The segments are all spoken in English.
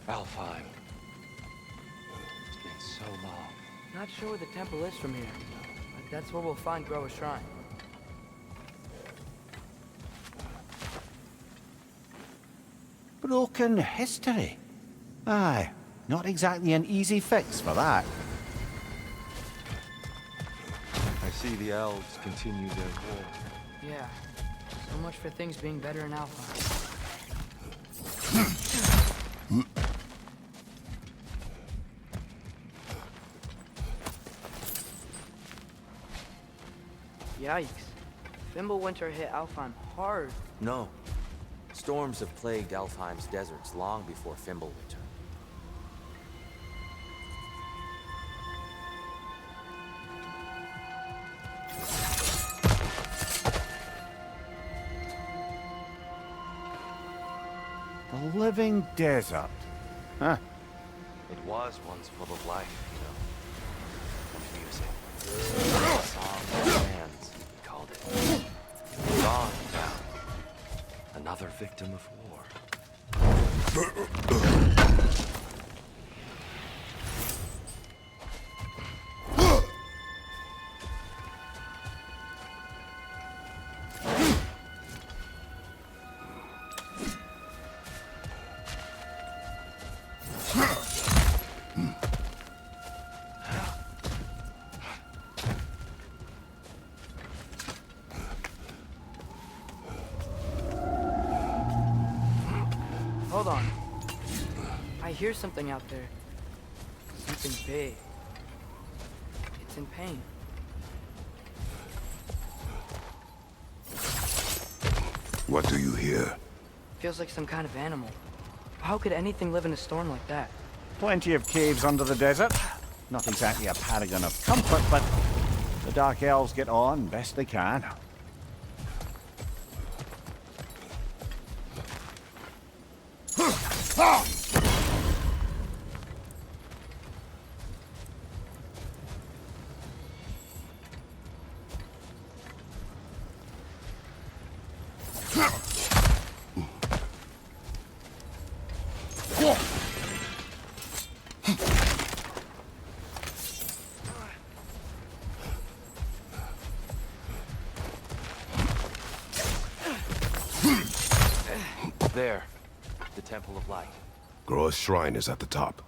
Alfheim. It's been so long. Not sure where the temple is from here, but that's where we'll find Groa's shrine. Broken history? Aye, not exactly an easy fix for that. I see the elves continue their war. Yeah, so much for things being better in Alpha. Yikes. Fimbulwinter hit Alfheim hard. No. Storms have plagued Alfheim's deserts long before Fimbulwinter. The living desert. Huh. It was once full of life, you know. Confusing. A song of lands, he called it. Gone now. Another victim of war. Hold on. I hear something out there. Something big. It's in pain. What do you hear? Feels like some kind of animal. How could anything live in a storm like that? Plenty of caves under the desert. Not exactly a paragon of comfort, but the Dark Elves get on best they can. There. The Temple of Light. Groa's shrine is at the top.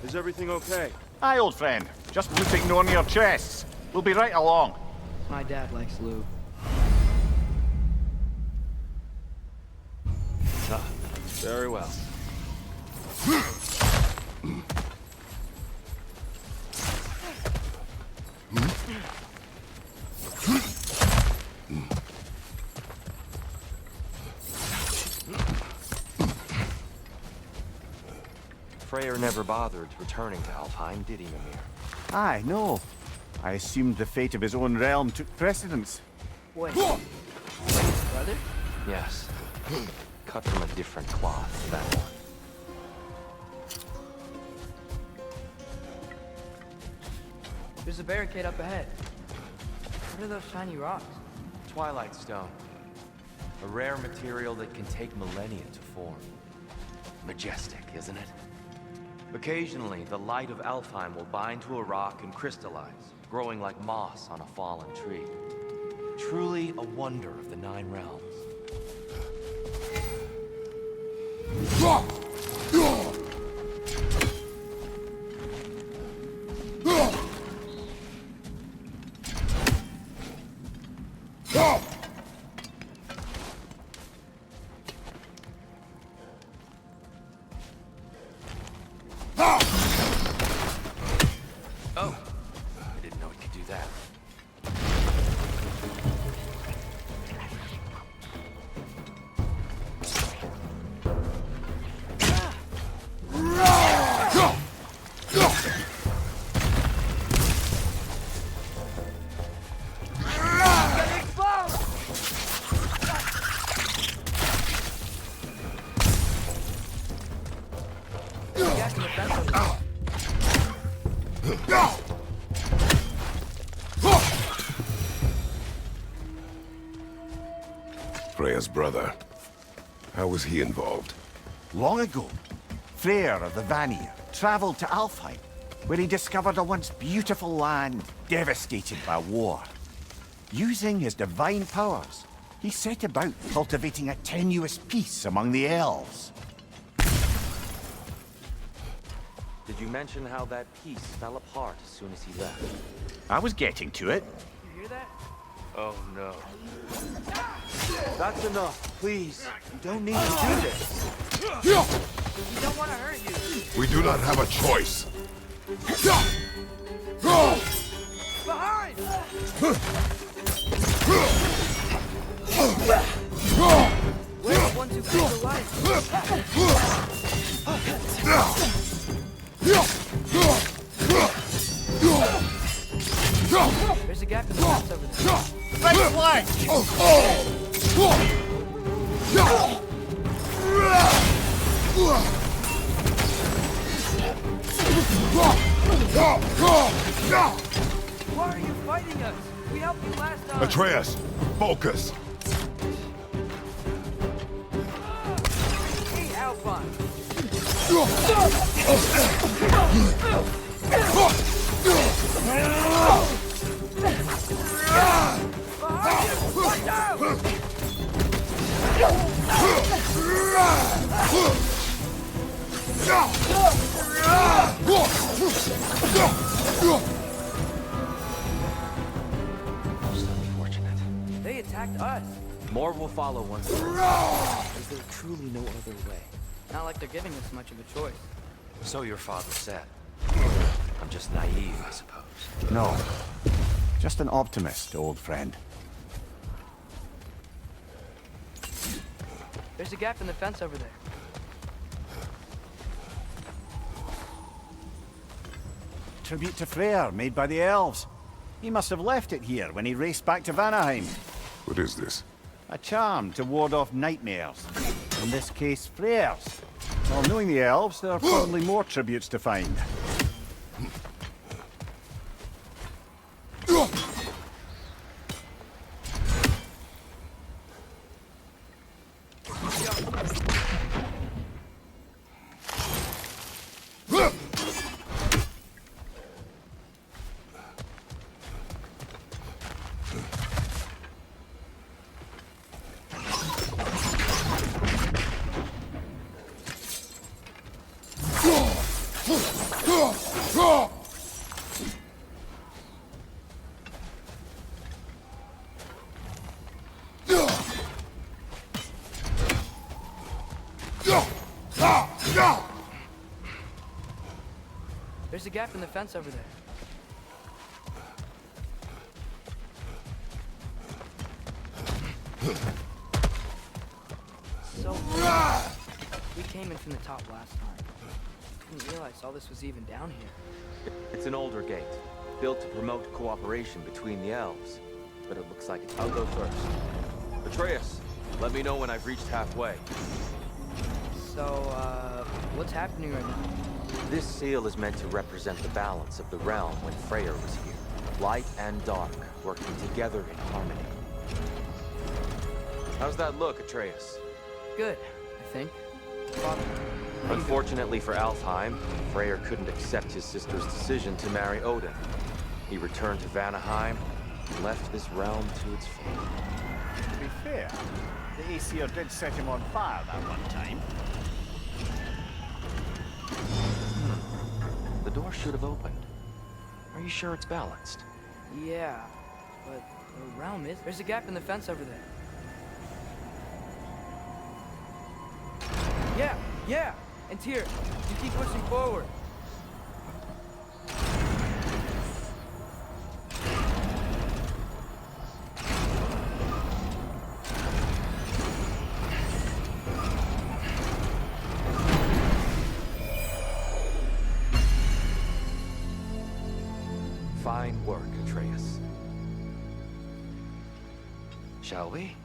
Is everything okay? Aye, old friend. Just putting on your chests. We'll be right along. My dad likes lube. Ah, very well. Freyr never bothered returning to Alfheim, did he, Mimir? Aye, no. I assumed the fate of his own realm took precedence. Wait. Brother? Yes. Cut from a different cloth, that one. There's a barricade up ahead. What are those shiny rocks? Twilight Stone. A rare material that can take millennia to form. Majestic, isn't it? Occasionally, the light of Alfheim will bind to a rock and crystallize, growing like moss on a fallen tree. Truly a wonder of the Nine Realms. Oh, I didn't know it could do that. Freya's brother. How was he involved? Long ago, Freyr of the Vanir traveled to Alfheim, where he discovered a once beautiful land devastated by war. Using his divine powers, he set about cultivating a tenuous peace among the elves. Did you mention how that piece fell apart as soon as he left? I was getting to it. You hear that? Oh no. That's enough, please. You don't need to do this. We don't want to hurt you. We do not have a choice. Behind! We're the ones who keep the light. There's a gap in the fence over there. Right flank! Why are you fighting us? We helped you last time. Atreus, focus. Hey, Alphonse. Watch out! Most unfortunate. They attacked us. More will follow once they're in. Is there truly no other way? Not like they're giving us much of a choice. So your father said. I'm just naive, I suppose. No. Just an optimist, old friend. There's a gap in the fence over there. Tribute to Freyr, made by the elves. He must have left it here when he raced back to Vanaheim. What is this? A charm to ward off nightmares. In this case, Freyr's. Well, knowing the elves, there are probably more tributes to find. There's a gap in the fence over there. So, we came in from the top last time. Didn't realize all this was even down here. It's an older gate, built to promote cooperation between the elves. But it looks like I'll go first. Atreus, let me know when I've reached halfway. So, what's happening right now? This seal is meant to represent the balance of the realm when Freyr was here. Light and dark, working together in harmony. How's that look, Atreus? Good, I think. Father, how you Unfortunately for Alfheim, Freyr couldn't accept his sister's decision to marry Odin. He returned to Vanaheim and left this realm to its fate. To be fair, the Aesir did set him on fire that one time. The door should have opened. Are you sure it's balanced? doing? Yeah, but the realm is... There's a gap in the fence over there. Yeah! And here, you keep pushing forward. Fine work, Atreus. Shall we?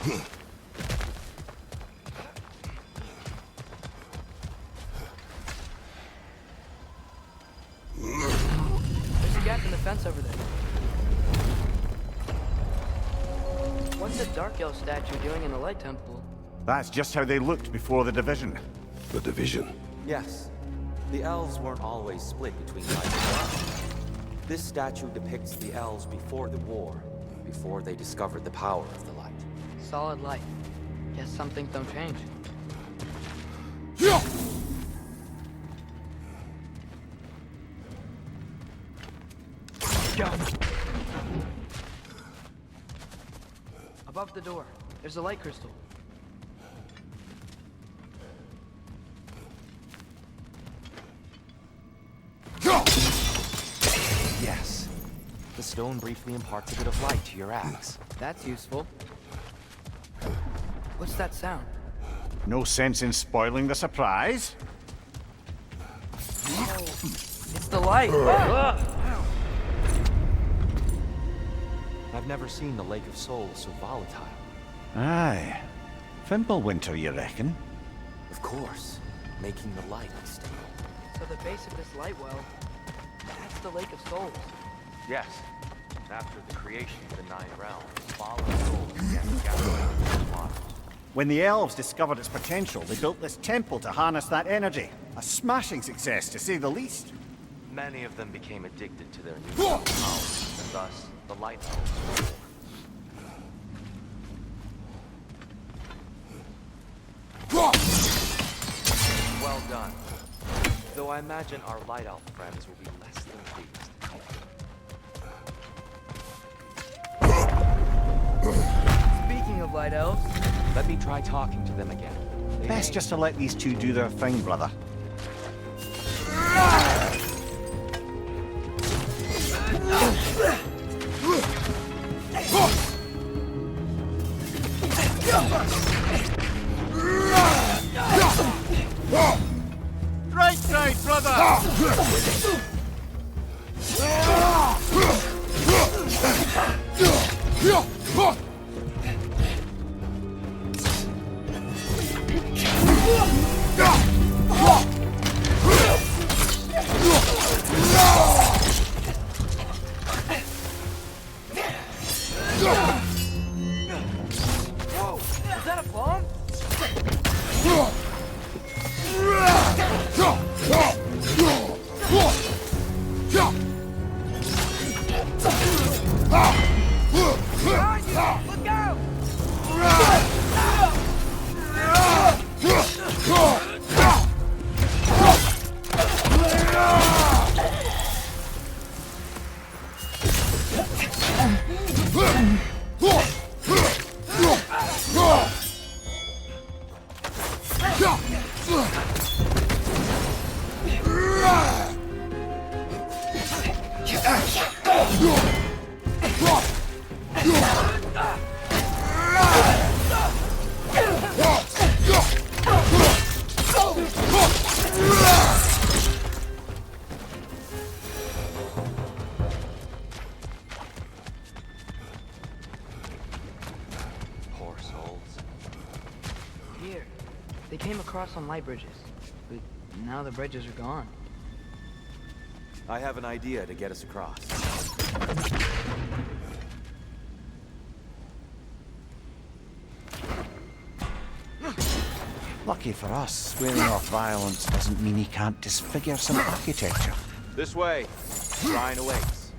There's a gap in the fence over there. What's the Dark Elf statue doing in the Light Temple? That's just how they looked before the division. The division. Yes. The elves weren't always split between light and dark. This statue depicts the elves before the war, before they discovered the power of the light. Solid light. Guess some things don't change. Go. Above the door, there's a light crystal. Yes. The stone briefly imparts a bit of light to your axe. That's useful. What's that sound? No sense in spoiling the surprise. It's the light! I've never seen the Lake of Souls so volatile. Aye. Fimbulwinter, you reckon? Of course, making the light unstable. So the base of this light well, that's the Lake of Souls. Yes. After the creation of the Nine Realms, fallen souls began to gather around the water. When the elves discovered its potential, they built this temple to harness that energy. A smashing success, to say the least. Many of them became addicted to their newfound powers, and thus the Light Elves were born. Well done. Though I imagine our Light Elf friends will be less than pleased. Speaking of light elves, Let me try talking to them again. Best just to let these two do their thing, brother. Right side, brother! whoa! Is that a bomb? Look out! Poor souls. Here, they came across on light bridges, but now the bridges are gone. I have an idea to get us across. Lucky for us, swearing off violence doesn't mean he can't disfigure some architecture. This way. Shrine awaits.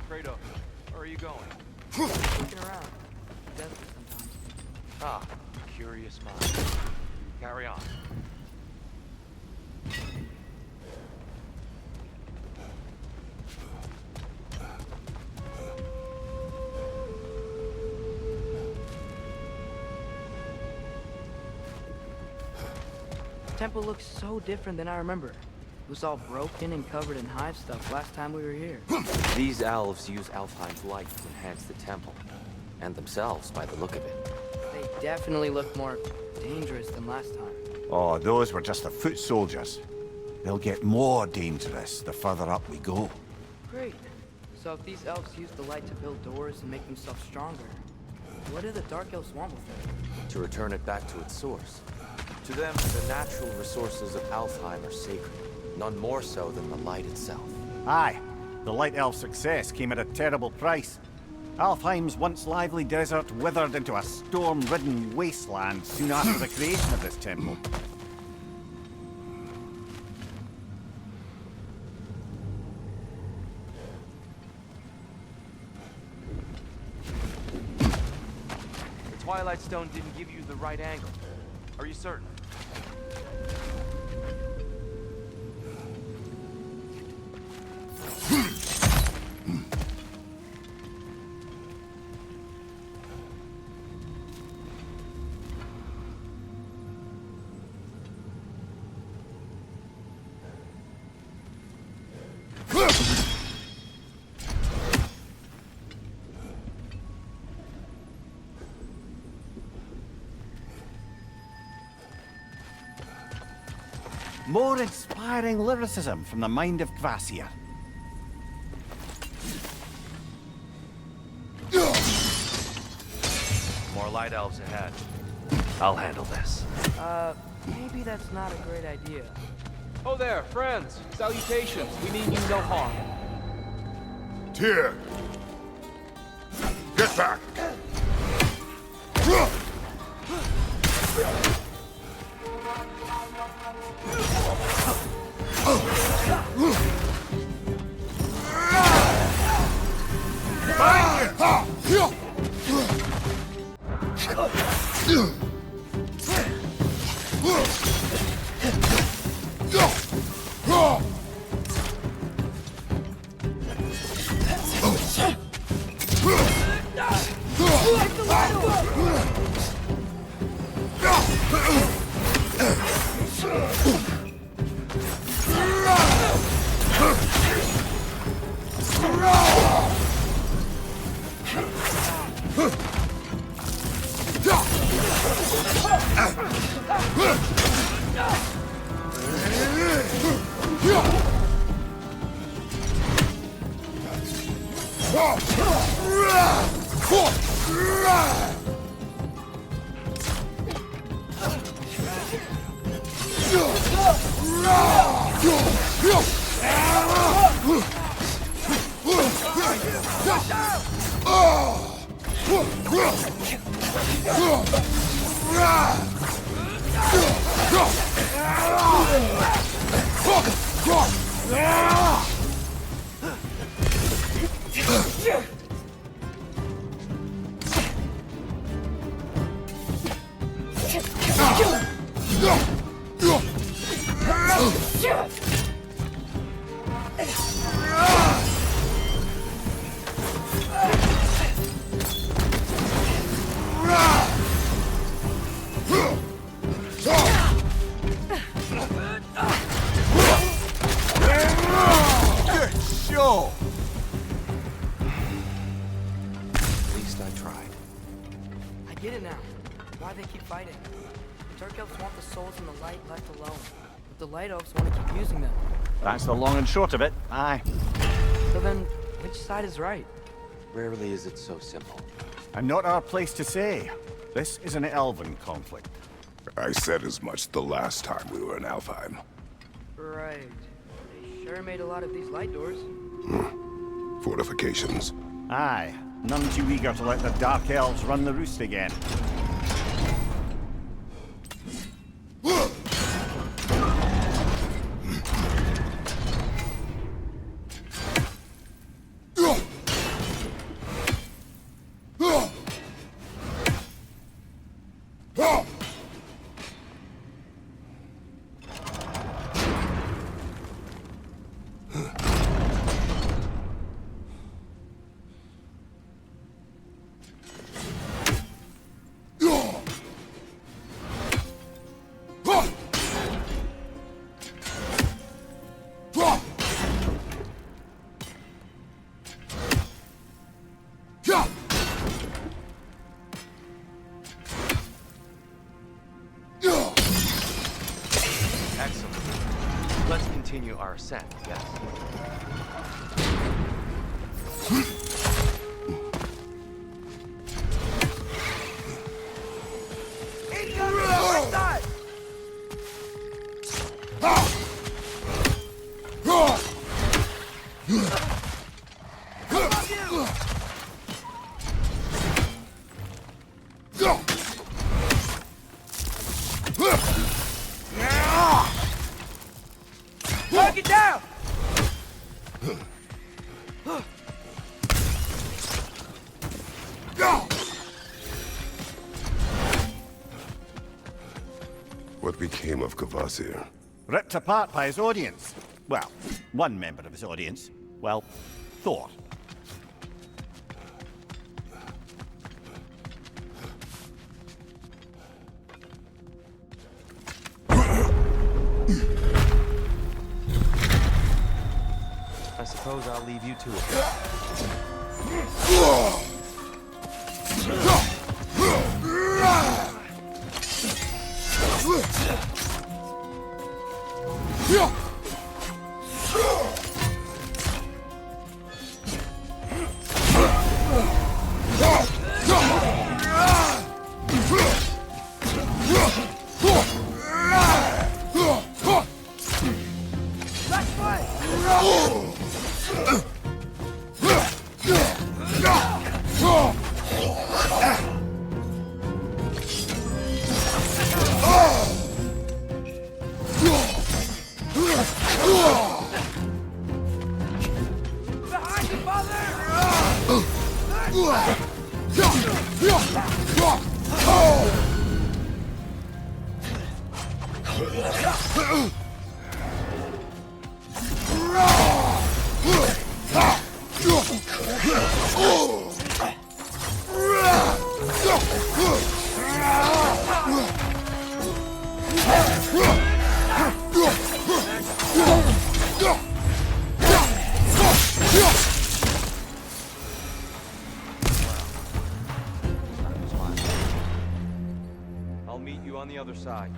Kratos, where are you going? Looking around. Desert sometimes. Ah, curious mind. Carry on. The temple looks so different than I remember. It was all broken and covered in hive stuff last time we were here. These elves use Alfheim's light to enhance the temple, and themselves by the look of it. They definitely look more dangerous than last time. Oh, those were just the foot soldiers. They'll get more dangerous the further up we go. Great. So if these elves use the light to build doors and make themselves stronger, what do the Dark Elves want with it? To return it back to its source. To them, the natural resources of Alfheim are sacred, none more so than the light itself. Aye, the Light Elf success came at a terrible price. Alfheim's once lively desert withered into a storm-ridden wasteland soon after the creation of this temple. The Twilight Stone didn't give you the right angle. Are you certain? More inspiring lyricism from the mind of Kvasir. More light elves ahead. I'll handle this. Maybe that's not a great idea. Oh there, friends. Salutations. We mean you no harm. Tyr! Get back! At least I tried. I get it now. Why they keep fighting. The Dark Elves want the souls and the light left alone. But the Light Elves want to keep using them. That's the long and short of it, aye. So then, which side is right? Rarely is it so simple. And not our place to say. This is an elven conflict. I said as much the last time we were in Alfheim. Right. They sure made a lot of these light doors. Fortifications. Aye, none too eager to let the Dark Elves run the roost again. Excellent. Let's continue our ascent, yes? Get down! What became of Kvasir? Ripped apart by his audience. Well, one member of his audience. Well, Thor. I suppose I'll leave you to it. I'll meet you on the other side.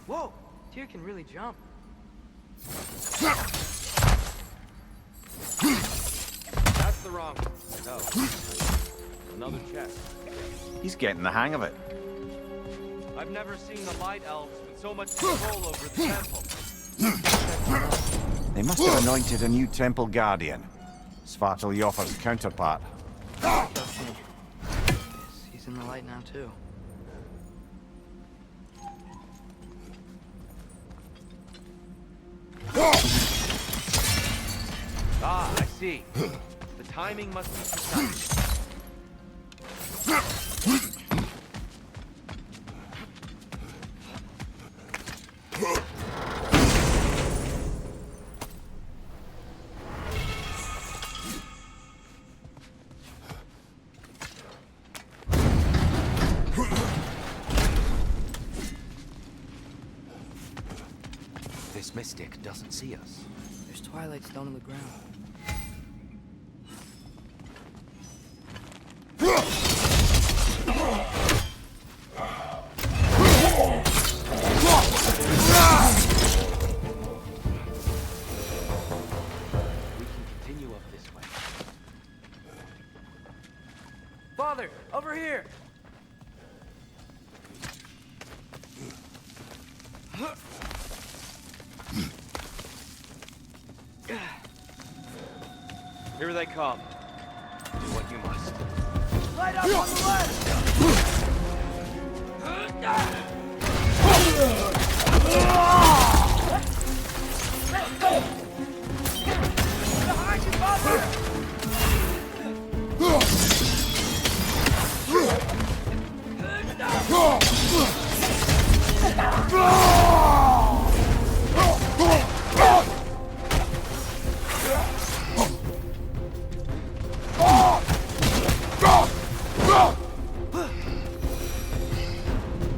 Whoa! Tyr can really jump. That's the wrong one. No. Another chest. He's getting the hang of it. I've never seen the Light Elves with so much control over the temple. They must have anointed a new temple guardian. Svartal Joffa's counterpart. Trust me. He's in the light now, too. Ah, I see. The timing must be precise. This mystic doesn't see us. There's twilight stone in the ground. We can continue up this way. Father, over here! Here they come. Do what you must. Light up on the left! Behind you, Father!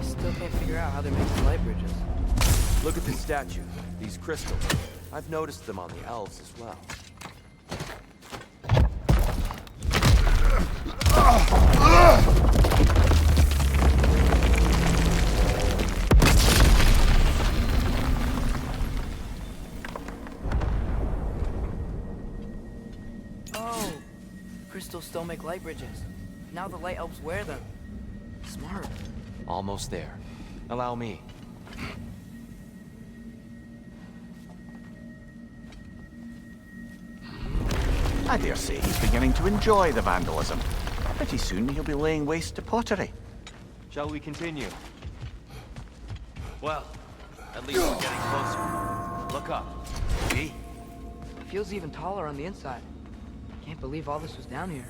Still can't figure out how they're making light bridges. Look at this statue. These crystals. I've noticed them on the elves as well. still make light bridges. Now the light elves wear them. Smart. Almost there. Allow me. I dare say he's beginning to enjoy the vandalism. Pretty soon he'll be laying waste to pottery. Shall we continue? Well, at least we're getting closer. Look up. See? It feels even taller on the inside. Can't believe all this was down here.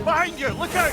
Behind you! Look out!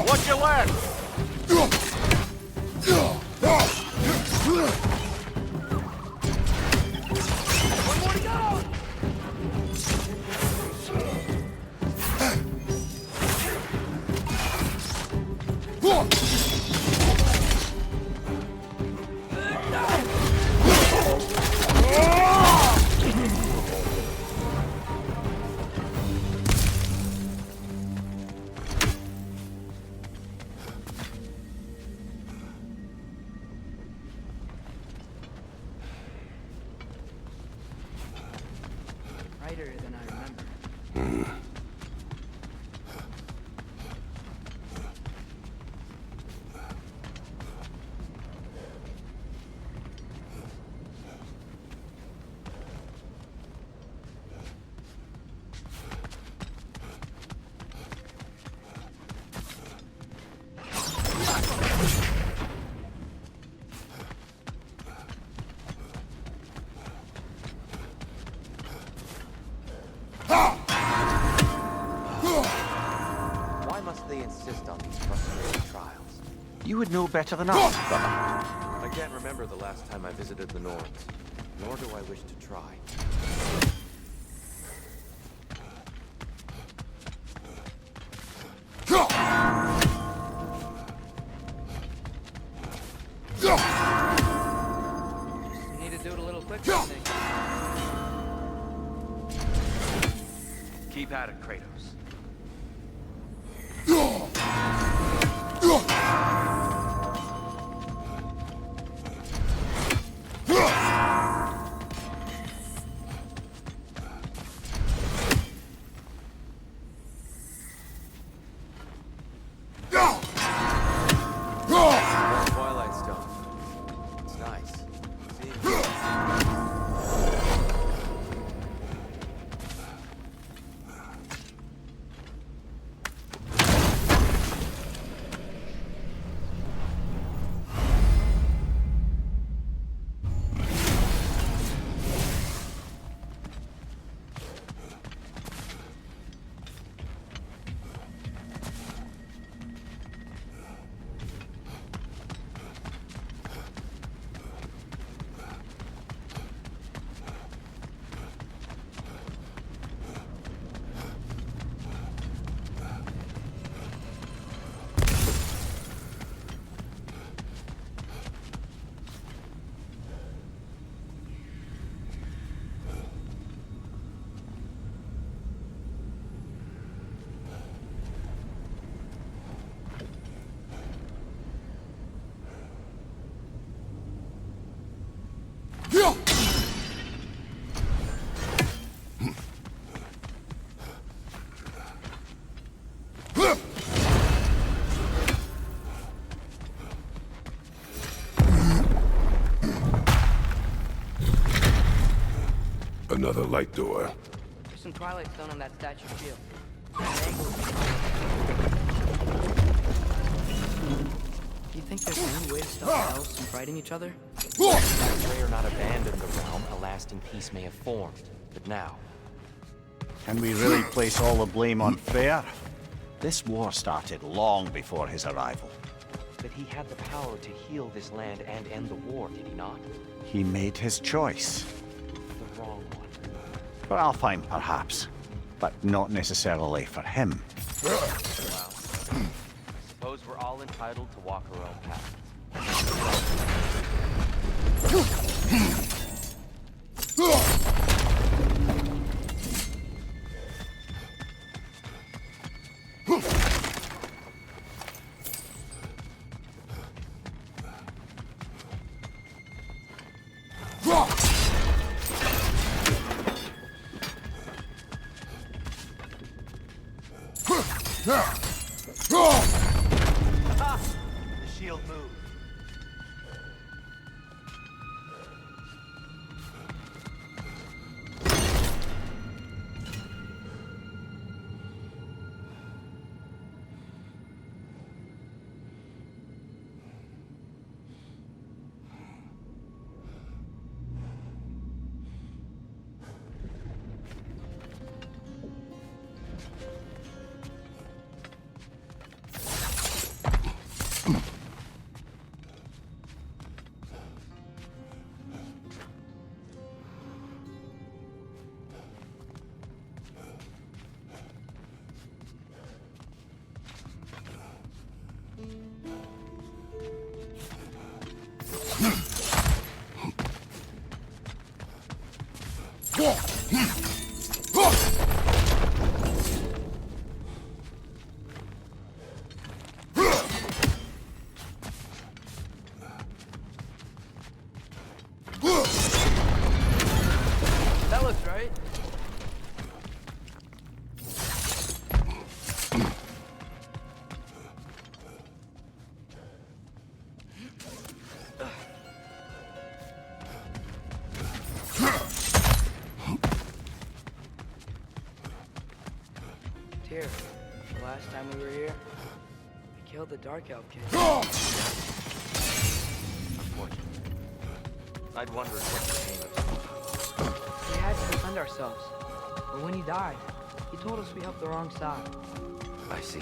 Watch your left! One more to go! Brighter than I remember. Why must they insist on these frustrating trials? You would know better than us, brother. I can't remember the last time I visited the Nords, nor do I wish to try. Just need to do it a little quicker, I think. Keep at it, Kratos. Twilight Stone. It's nice. See? Another light door. There's some Twilight Stone on that statue shield. Do you think there's any way to stop elves from fighting each other? Had Freyr not abandoned the realm, a lasting peace may have formed. But now, Can we really place all the blame on Freyr? This war started long before his arrival. but he had the power to heal this land and end the war, did he not? He made his choice. The wrong one. For Alfheim, perhaps. But not necessarily for him. Well, I suppose we're all entitled to walk our own path. The shield moved. That looks right. Tyr, the last time we were here, we killed the Dark Elf kid. Unfortunately. I'd wondered what became of him. We had to defend ourselves. But when he died, he told us we helped the wrong side. I see.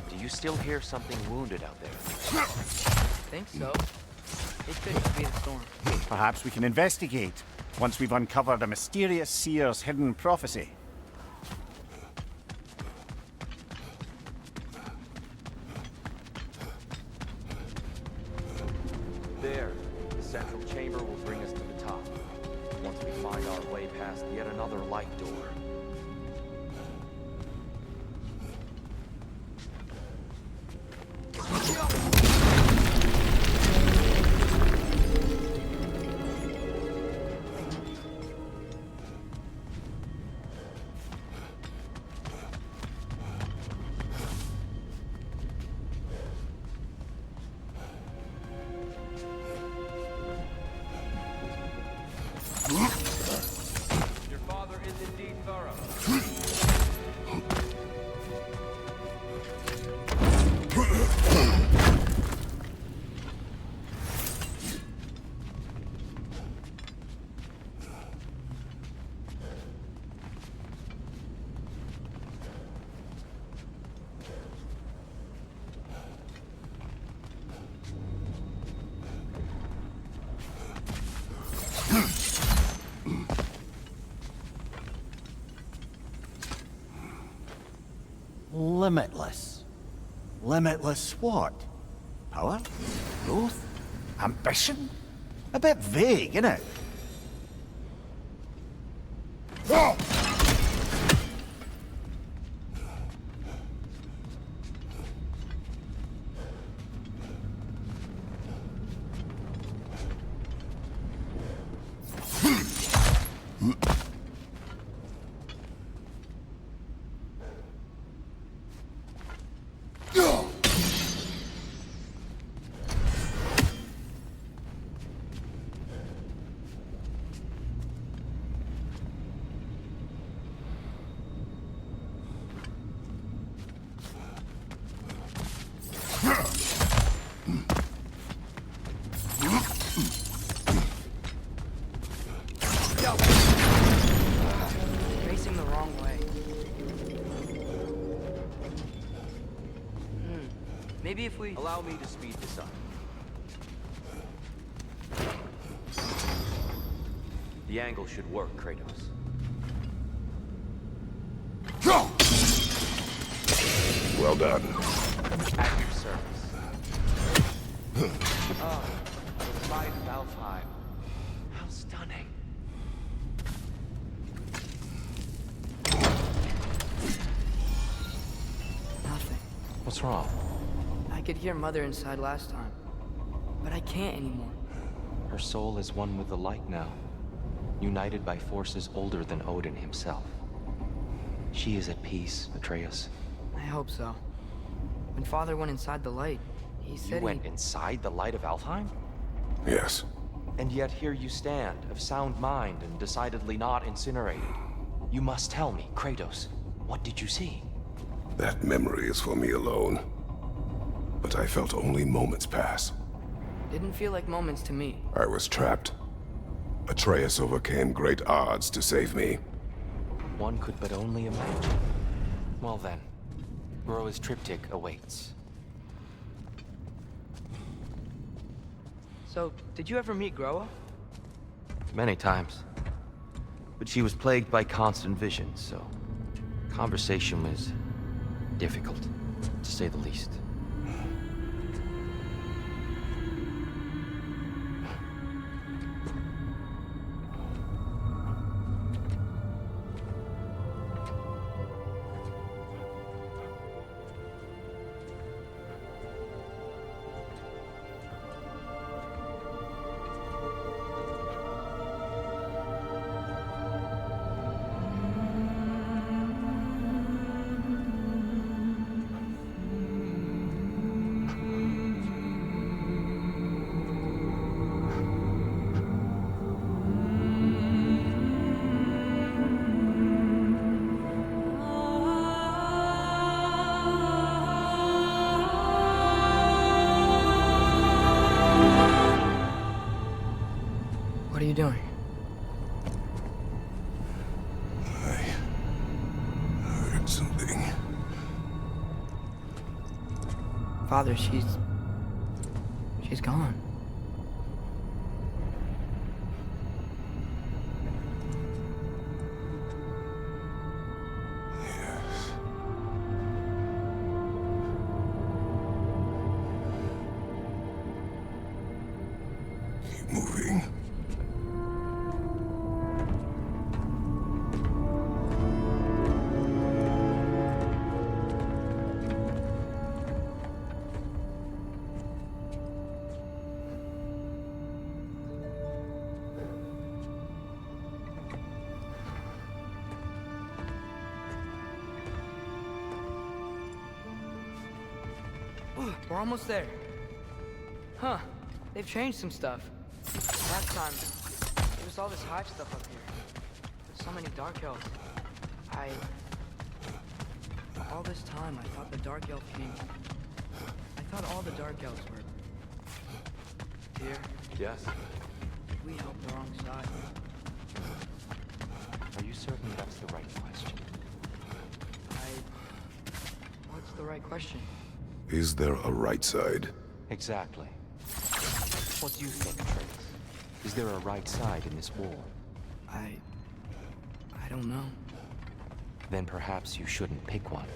Do you still hear something wounded out there? Think so. It could just be the storm. Perhaps we can investigate once we've uncovered a mysterious seer's hidden prophecy. There, the central chamber will bring us to the top. Once we find our way past yet another light door. Your father is indeed thorough. Limitless. Limitless what? Power? Growth? Ambition? A bit vague, innit? safely? Allow me to speed this up. The angle should work, Kratos. Well done. At your service. Oh, the light of Alfheim. How stunning. Nothing. What's wrong? I could hear Mother inside last time, but I can't anymore. Her soul is one with the light now, united by forces older than Odin himself. She is at peace, Atreus. I hope so. When Father went inside the light, he said You went inside the light of Alfheim? Yes. And yet here you stand, of sound mind and decidedly not incinerated. You must tell me, Kratos, what did you see? That memory is for me alone. But I felt only moments pass. Didn't feel like moments to me. I was trapped. Atreus overcame great odds to save me. One could but only imagine. Well then, Groa's triptych awaits. So, did you ever meet Groa? Many times. But she was plagued by constant visions, so conversation was difficult, to say the least. What are you doing? I heard something. Father, she's gone. Yes. Keep moving. We're almost there. Huh. They've changed some stuff. Last time, there was all this hive stuff up here. There's so many dark elves. All this time, I thought the dark elf king... I thought all the dark elves were... Here, Yes? we helped the wrong side. Are you certain that's the right question? What's the right question? Is there a right side? Exactly. What do you think, Atreus? Is there a right side in this war? I don't know. Then perhaps you shouldn't pick one.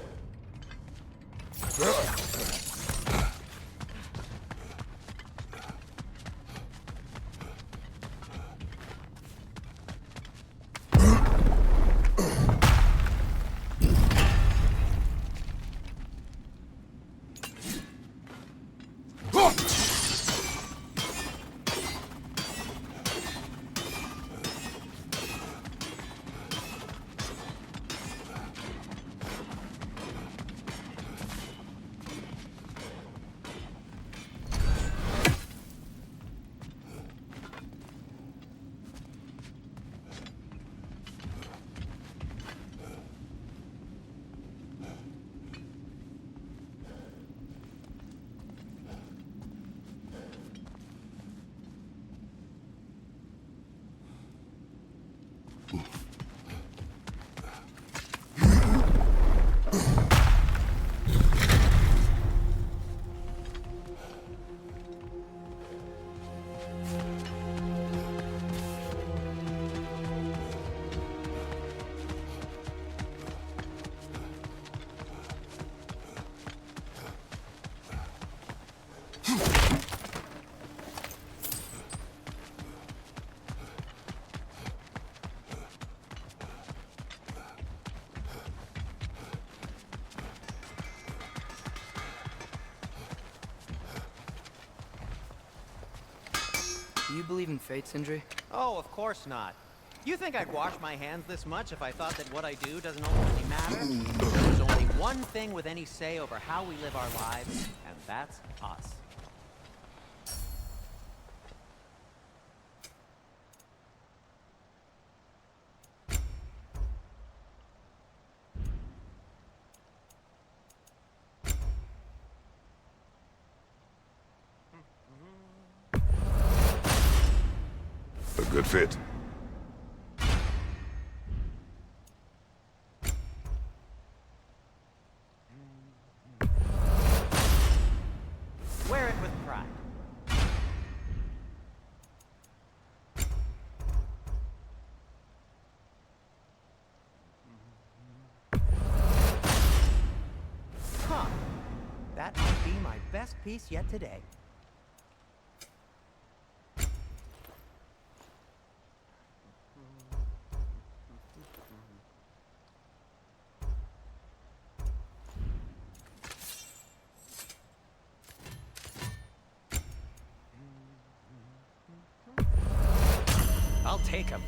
Do you believe in fate, Sindri? Oh, of course not. You think I'd wash my hands this much if I thought that what I do doesn't ultimately matter? There's only one thing with any say over how we live our lives, and that's us. A good fit. Wear it with pride. Huh. That might be my best piece yet today. I'll take him.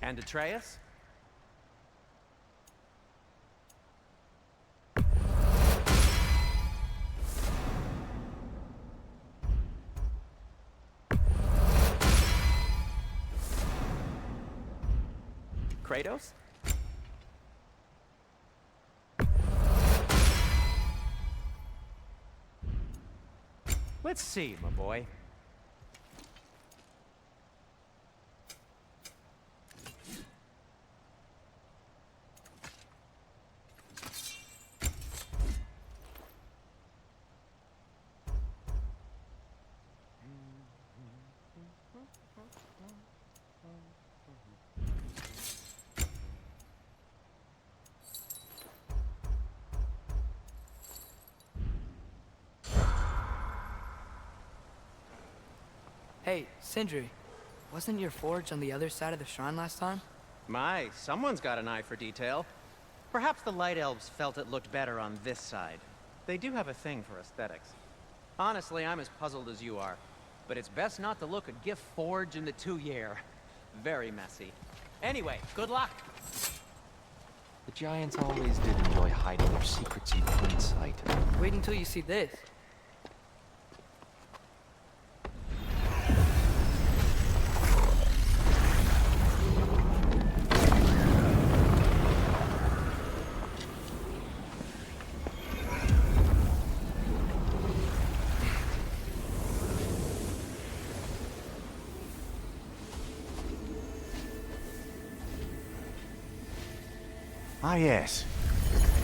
And Atreus? Kratos? Let's see, my boy. Hey, Sindri, wasn't your forge on the other side of the shrine last time? My, someone's got an eye for detail. Perhaps the Light Elves felt it looked better on this side. They do have a thing for aesthetics. Honestly, I'm as puzzled as you are. But it's best not to look a gift forge in the 2-year. Very messy. Anyway, good luck! The Giants always did enjoy hiding their secrets in plain sight. Wait until you see this. Ah, yes.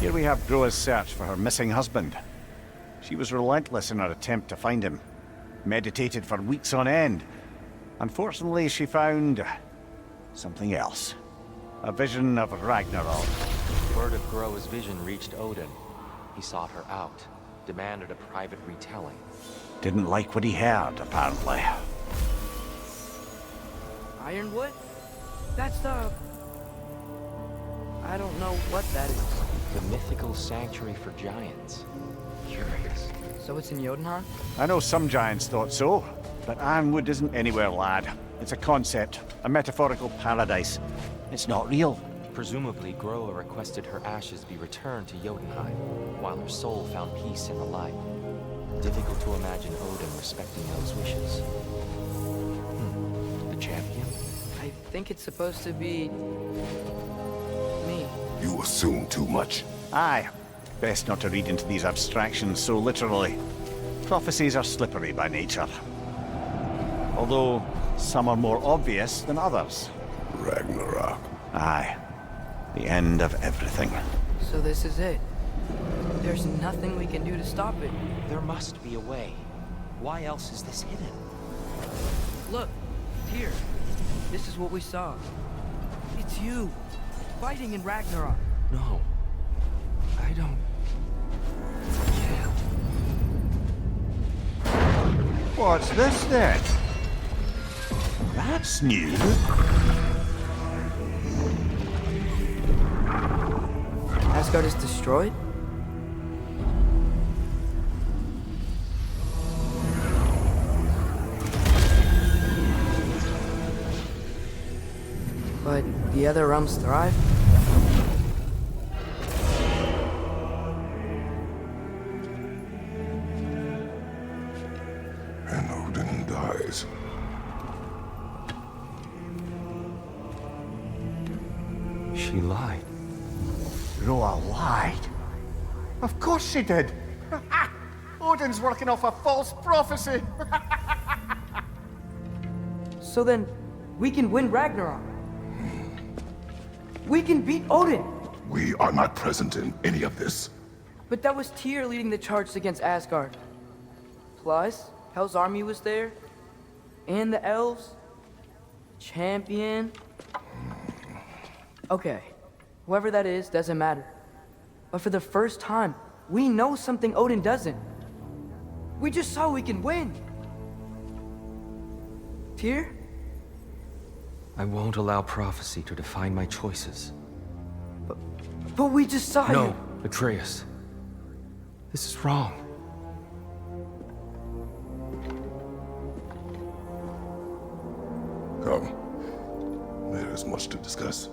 Here we have Groa's search for her missing husband. She was relentless in her attempt to find him. Meditated for weeks on end. Unfortunately, she found something else. A vision of Ragnarok. Word of Groa's vision reached Odin. He sought her out, demanded a private retelling. Didn't like what he heard, apparently. Ironwood? That's the... I don't know what that is. The mythical sanctuary for giants. Curious. So it's in Jotunheim? I know some giants thought so, but Ironwood isn't anywhere, lad. It's a concept, a metaphorical paradise. It's not real. Presumably, Groa requested her ashes be returned to Jotunheim, while her soul found peace in the light. Difficult to imagine Odin respecting those wishes. The champion? I think it's supposed to be... me. You assume too much. Aye. Best not to read into these abstractions so literally. Prophecies are slippery by nature. Although, some are more obvious than others. Ragnarok. Aye. The end of everything. So this is it. There's nothing we can do to stop it. There must be a way. Why else is this hidden? Look, here. This is what we saw. It's you, fighting in Ragnarok. No. I don't... What's this then? That's new. Asgard is destroyed? But the other realms thrive? And Odin dies. She lied. Roa lied. Of course she did. Odin's working off a false prophecy. So then, we can win Ragnarok. We can beat Odin. We are not present in any of this. But that was Tyr leading the charge against Asgard. Plus, Hell's army was there. And the elves. Champion. Okay. Whoever that is, doesn't matter. But for the first time, we know something Odin doesn't. We just saw we can win. Tyr? I won't allow prophecy to define my choices. But we just saw No, you. Atreus. This is wrong. Come. There is much to discuss.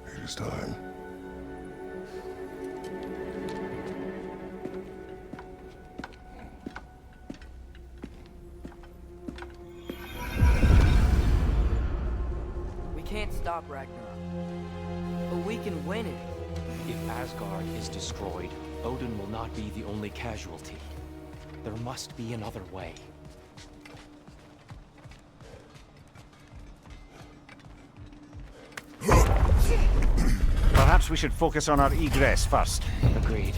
It is time. We can't stop Ragnarok. But we can win it. If Asgard is destroyed, Odin will not be the only casualty. There must be another way. Perhaps we should focus on our egress first. Agreed.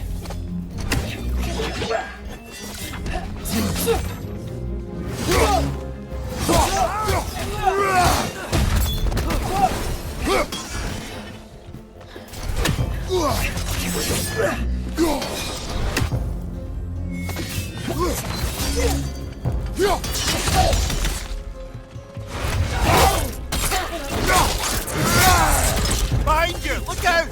Behind you! Look out!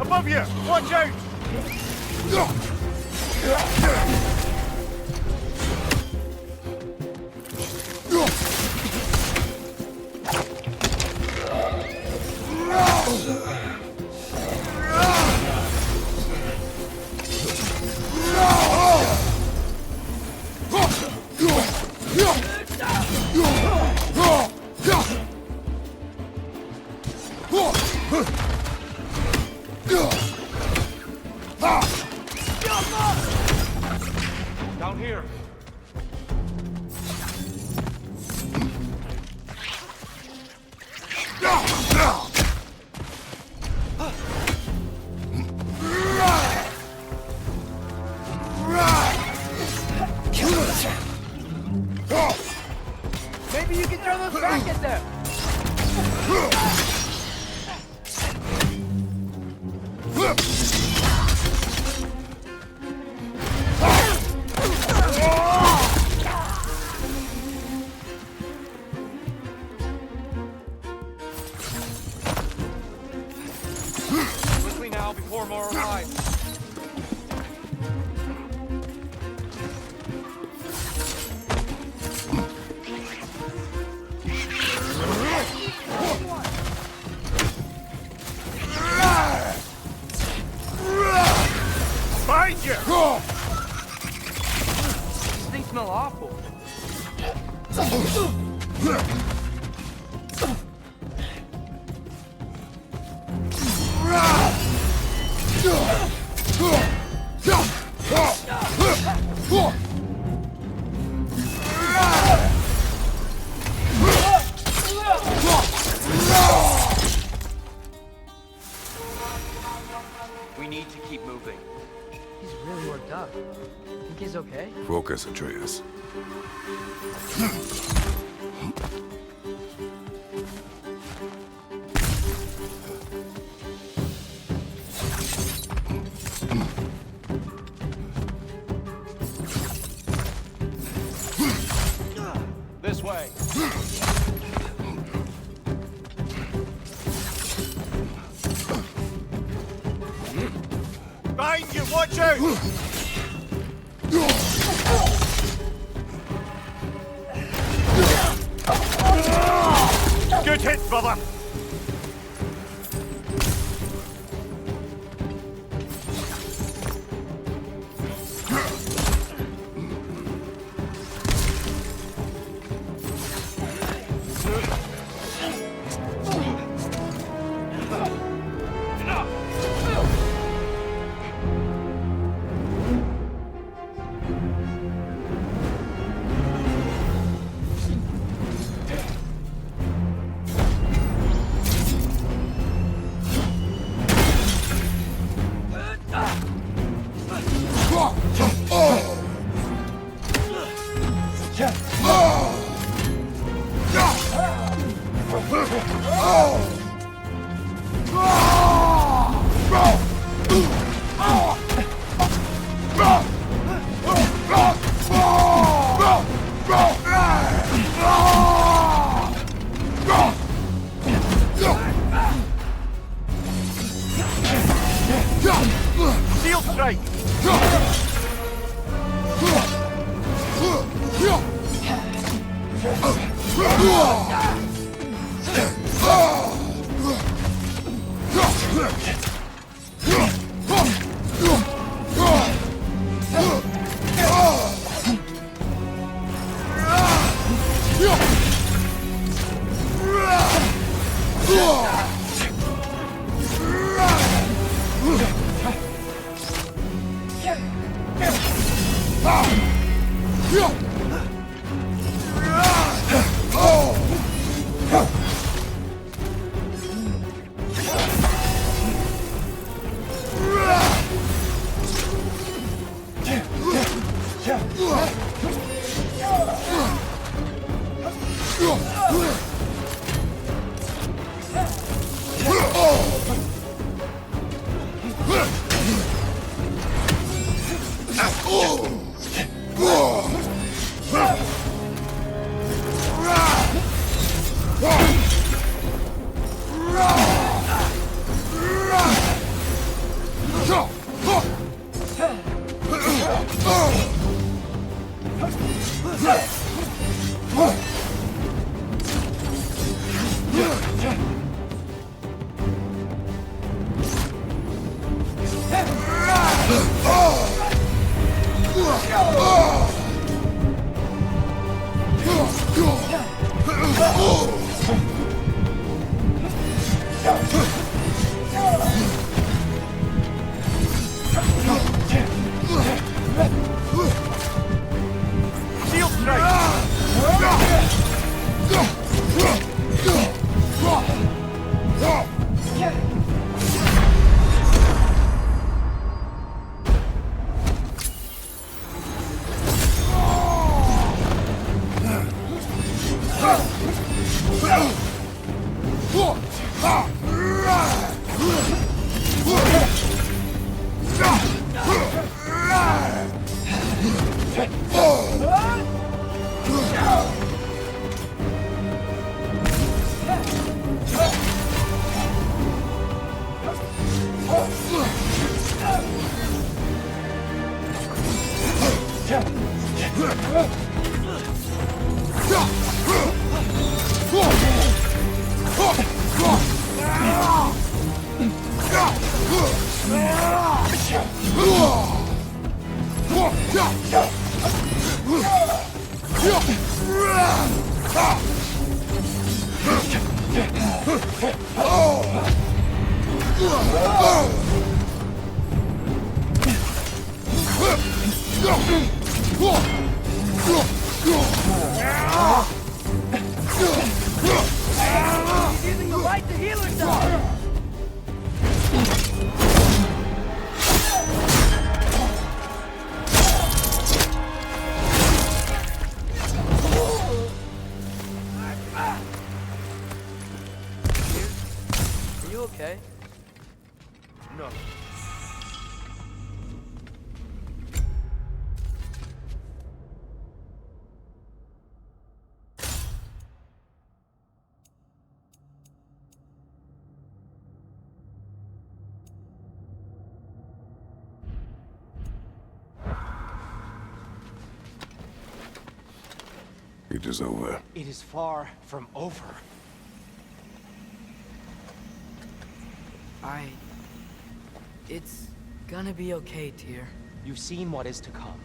Above you! Watch out! Here. Maybe you can throw those back at them! Quickly now, before more arrive. Find you! These things smell awful. We need to keep moving. He's really worked up. Think he's okay? Focus, Atreus. This way. Find you! Watch out! Good hit, brother! Shield strike! He's using the light to heal herself! Are you okay? No. It is over. It is far from over. It's gonna be okay, Tyr. You've seen what is to come.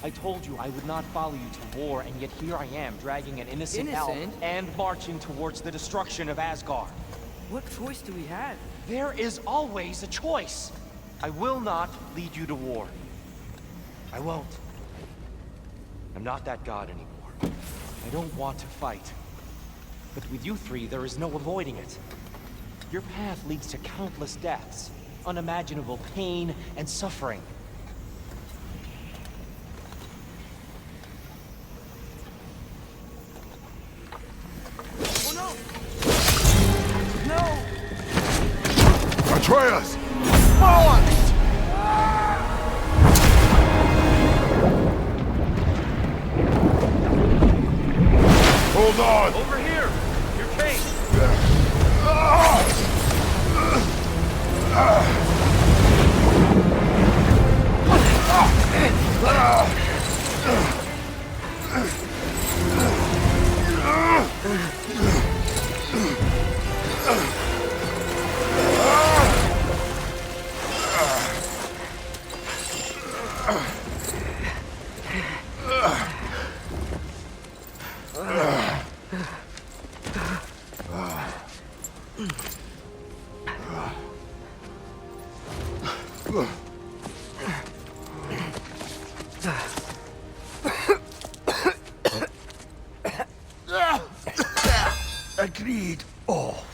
I told you I would not follow you to war, and yet here I am, dragging an innocent elf and marching towards the destruction of Asgard. What choice do we have? There is always a choice. I will not lead you to war. I won't. I'm not that god anymore. I don't want to fight. But with you three, there is no avoiding it. Your path leads to countless deaths, unimaginable pain and suffering. Oh no! No! Atreus! Hold on! Over here! Your case! Agreed. Oh.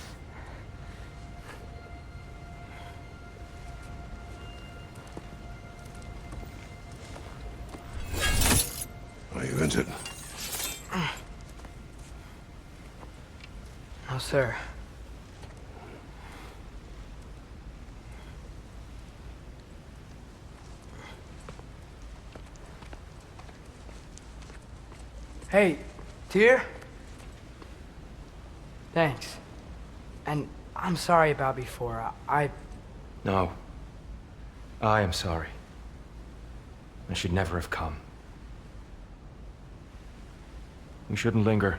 Are you injured? No, sir. Hey, Tyr? Thanks. And I'm sorry about before. No. I am sorry. I should never have come. We shouldn't linger.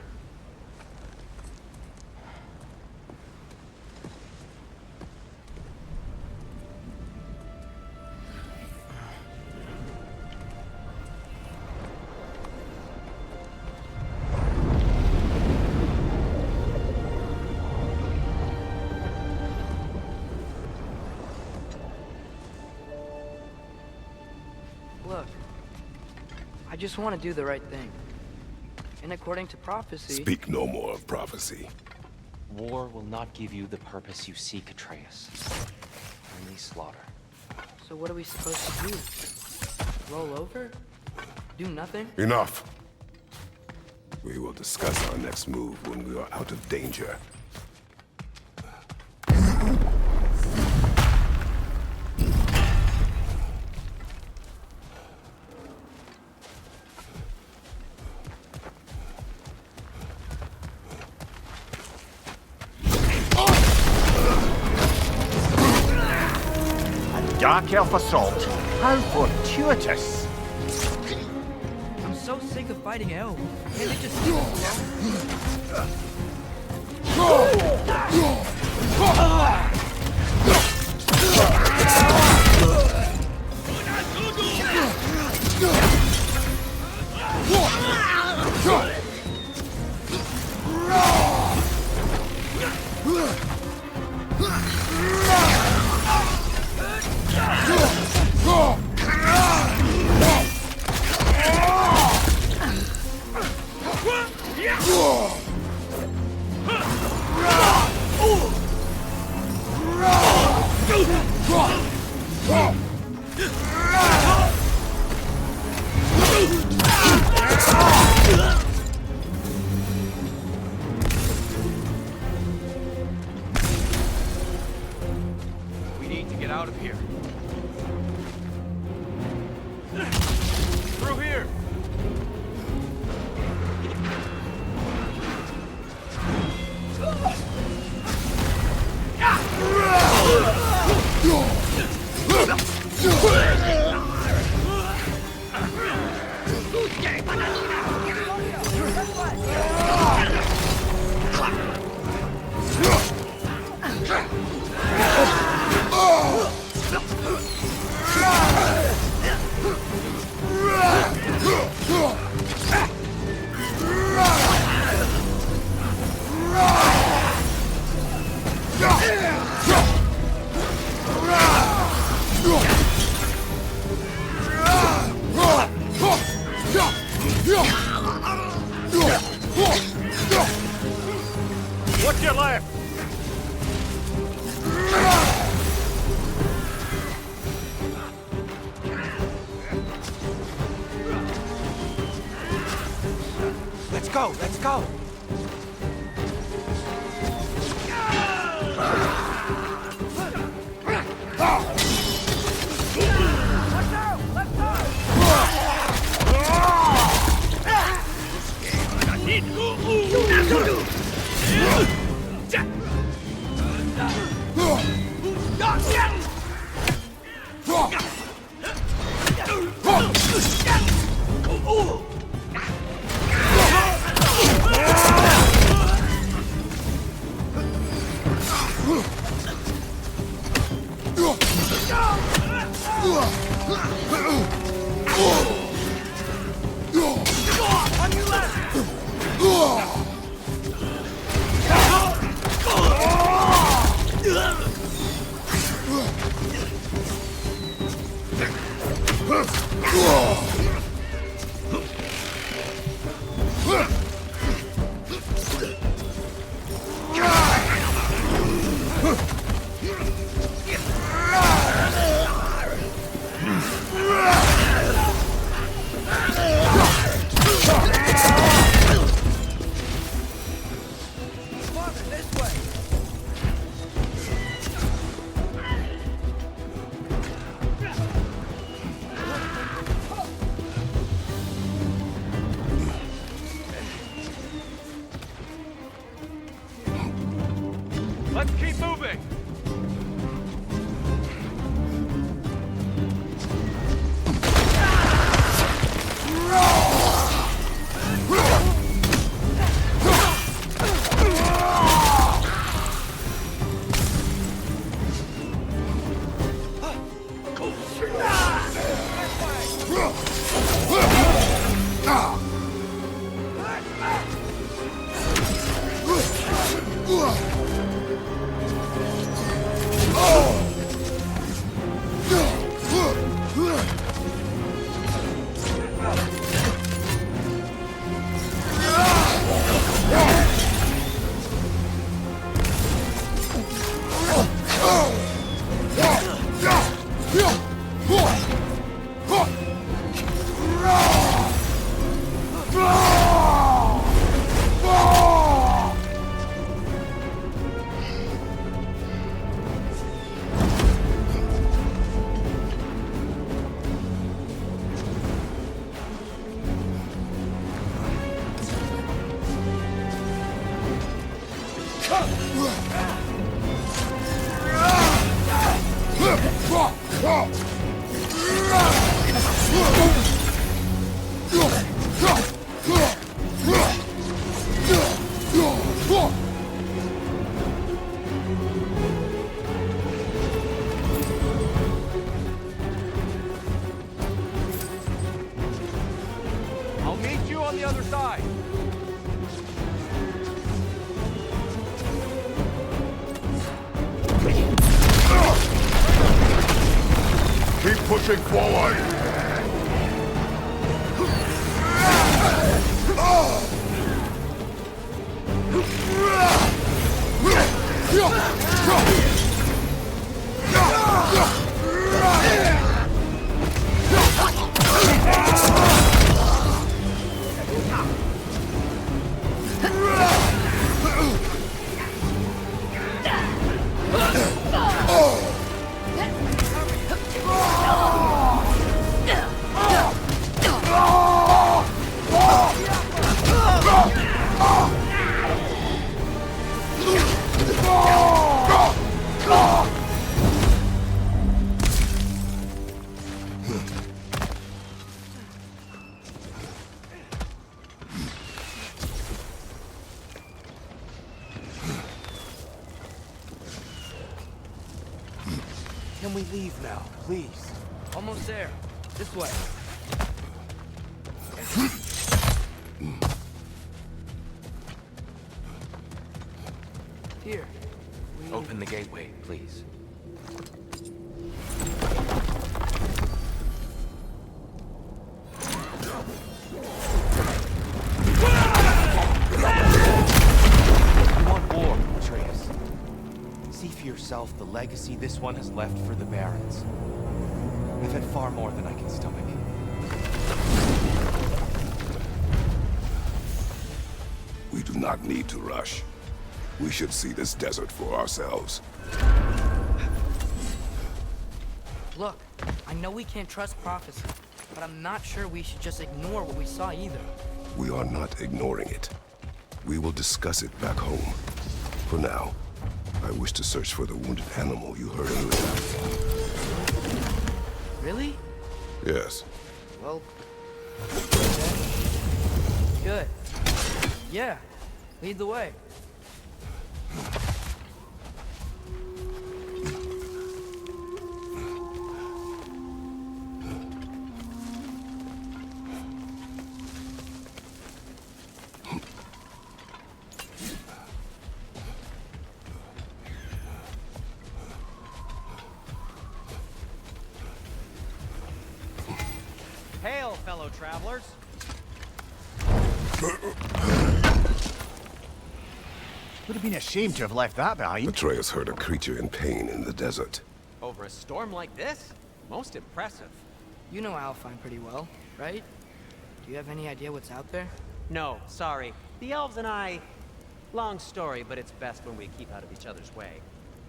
Look, I just want to do the right thing. And according to prophecy... Speak no more of prophecy. War will not give you the purpose you seek, Atreus. Only slaughter. So what are we supposed to do? Roll over? Do nothing? Enough! We will discuss our next move when we are out of danger. Dark Elf assault. How fortuitous. I'm so sick of fighting elves. Can't they just leave us alone? We need to get out of here. Through here! What's your left? Let's go, let's go! Let's keep moving! on the other side! Keep pushing forward! Can we leave now, please? Almost there. This way. Here. Open the gateway, please. You want war, Atreus. See for yourself the legacy this one has left for the Barons. I've had far more than I can stomach. We do not need to rush. We should see this desert for ourselves. Look, I know we can't trust prophecy, but I'm not sure we should just ignore what we saw either. We are not ignoring it. We will discuss it back home. For now, I wish to search for the wounded animal you heard earlier. Really? Yes. Well... Good. Yeah. Lead the way. Hail, fellow travelers. Would have been ashamed to have left that behind. Atreus heard a creature in pain in the desert. Over a storm like this? Most impressive. You know Alfheim pretty well, right? Do you have any idea what's out there? No, sorry. The elves and I... Long story, but it's best when we keep out of each other's way.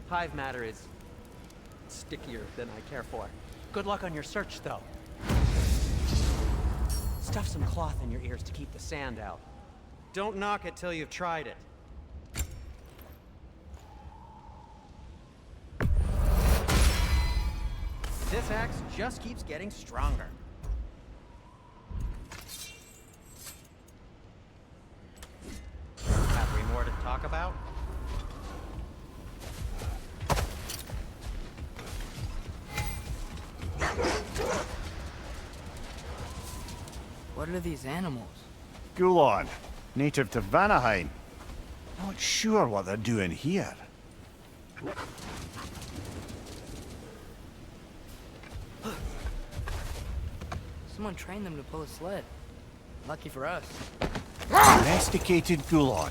Hive matter is... stickier than I care for. Good luck on your search, though. Stuff some cloth in your ears to keep the sand out. Don't knock it till you've tried it. This axe just keeps getting stronger. Have we more to talk about? What are these animals? Gulon, native to Vanaheim. Not sure what they're doing here. Someone trained them to pull a sled. Lucky for us. Domesticated Gulon.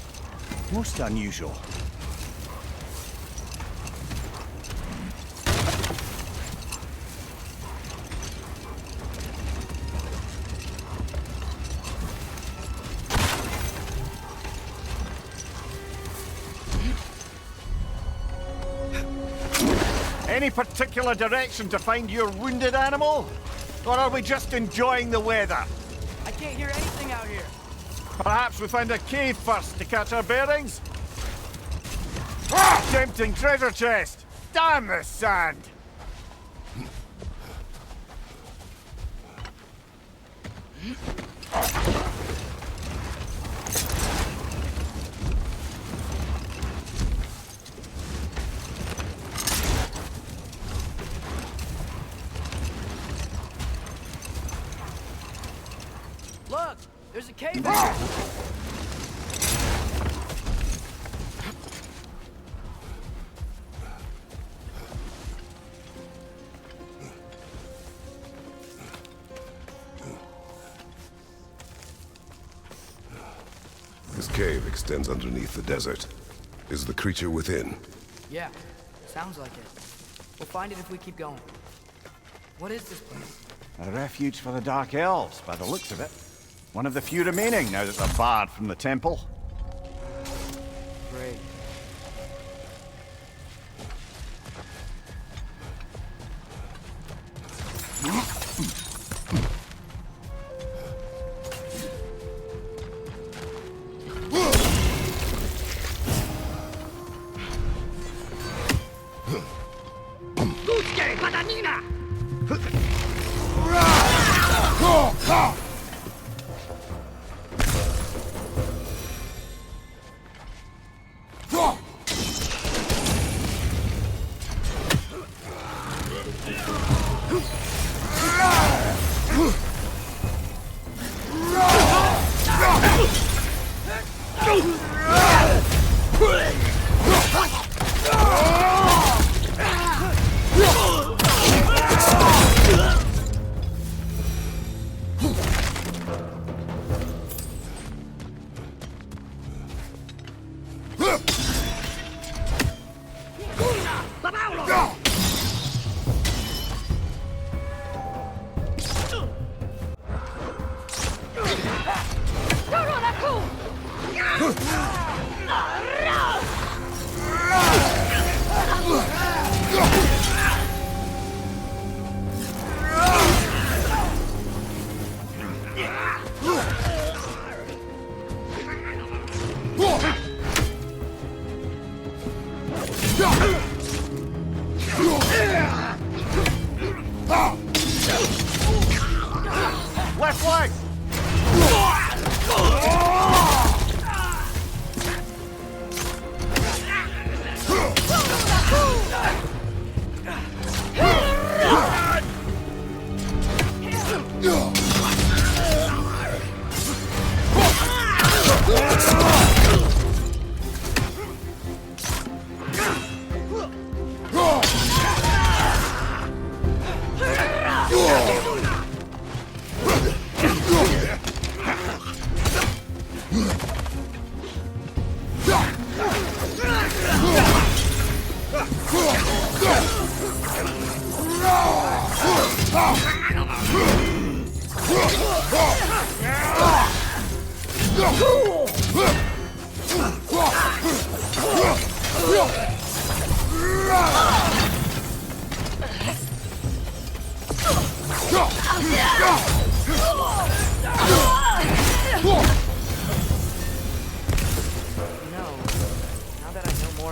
Most unusual. Any particular direction to find your wounded animal? Or are we just enjoying the weather? I can't hear anything out here. Perhaps we find a cave first to catch our bearings? Tempting treasure chest! Damn the sand! Look! There's a cave in here! This cave extends underneath the desert. Is the creature within? Yeah, sounds like it. We'll find it if we keep going. What is this place? A refuge for the Dark Elves, by the looks of it. One of the few remaining now that they're barred from the temple. Great. Left leg!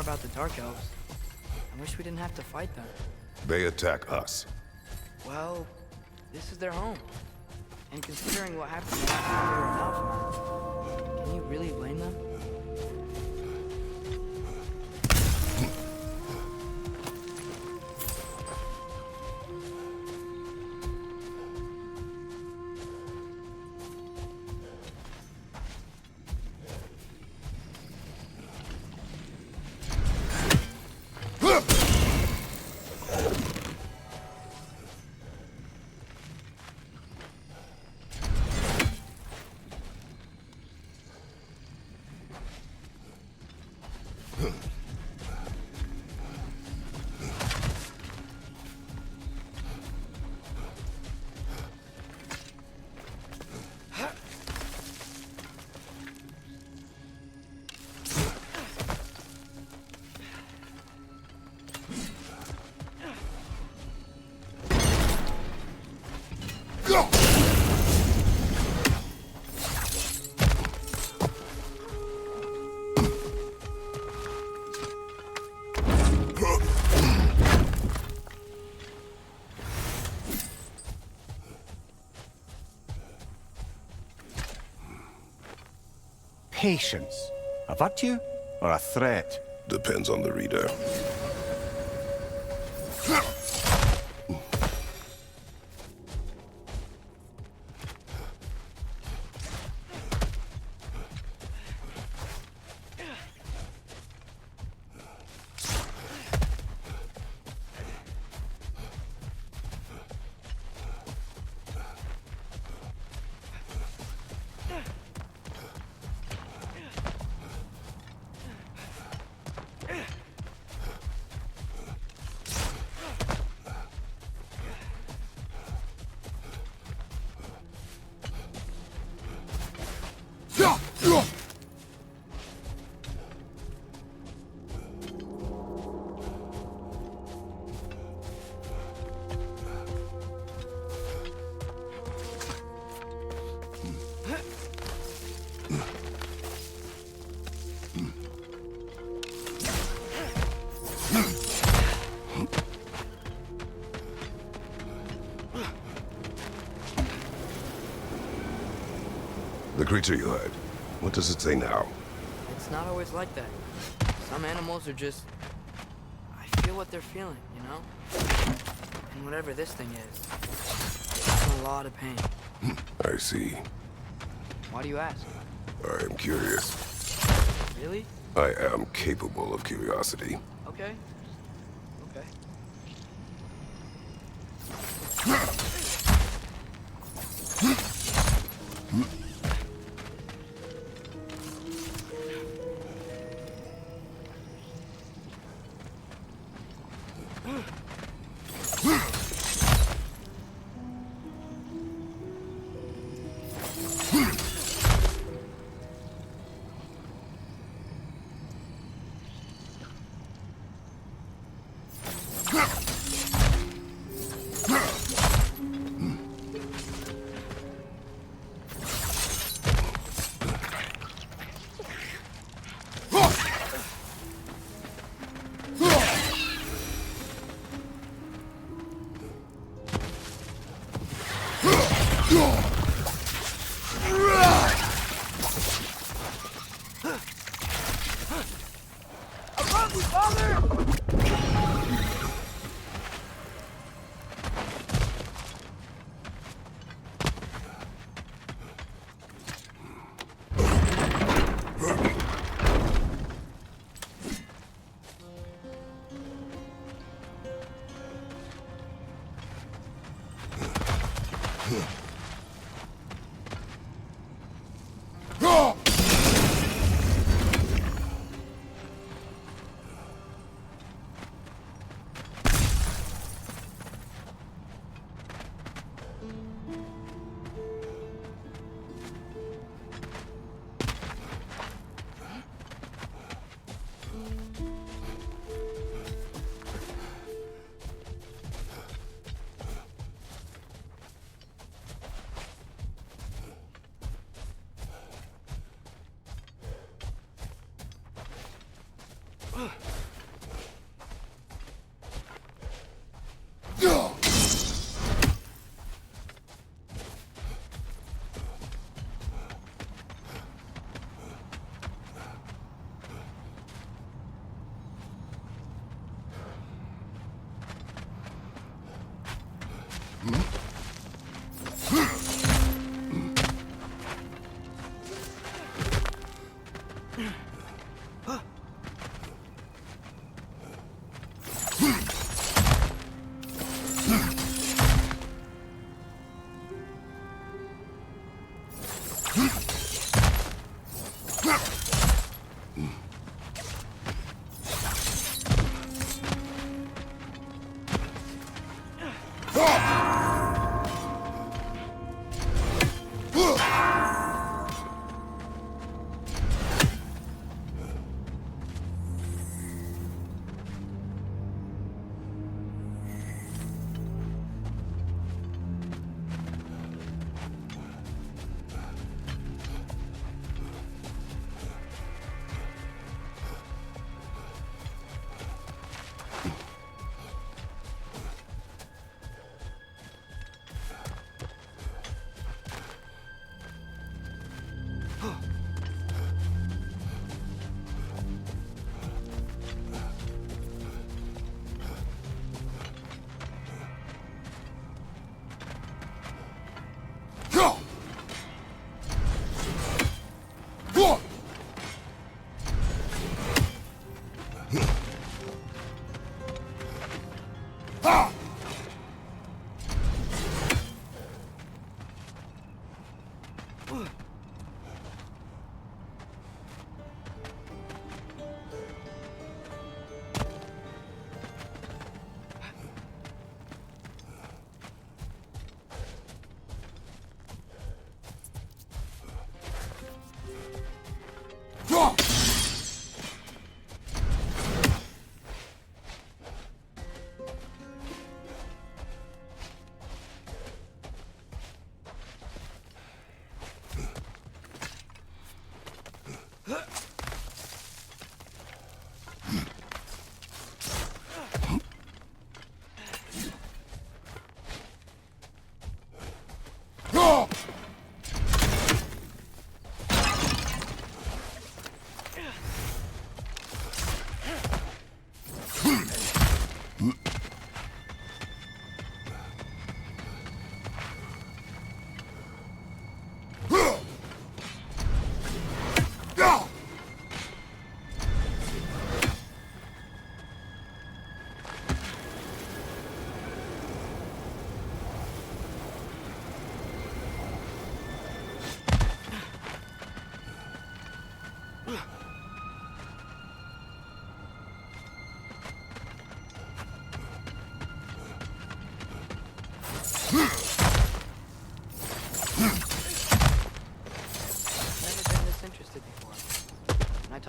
About the Dark Elves. I wish we didn't have to fight them. They attack us. Well, this is their home. And considering what happened to Alpha, can you really blame them? Patience. A virtue or a threat? Depends on the reader. The creature you had. What does it say now? It's not always like that. Some animals are just... I feel what they're feeling, you know? And whatever this thing is, it's in a lot of pain. I see. Why do you ask? I am curious. Really? I am capable of curiosity. Okay. Okay.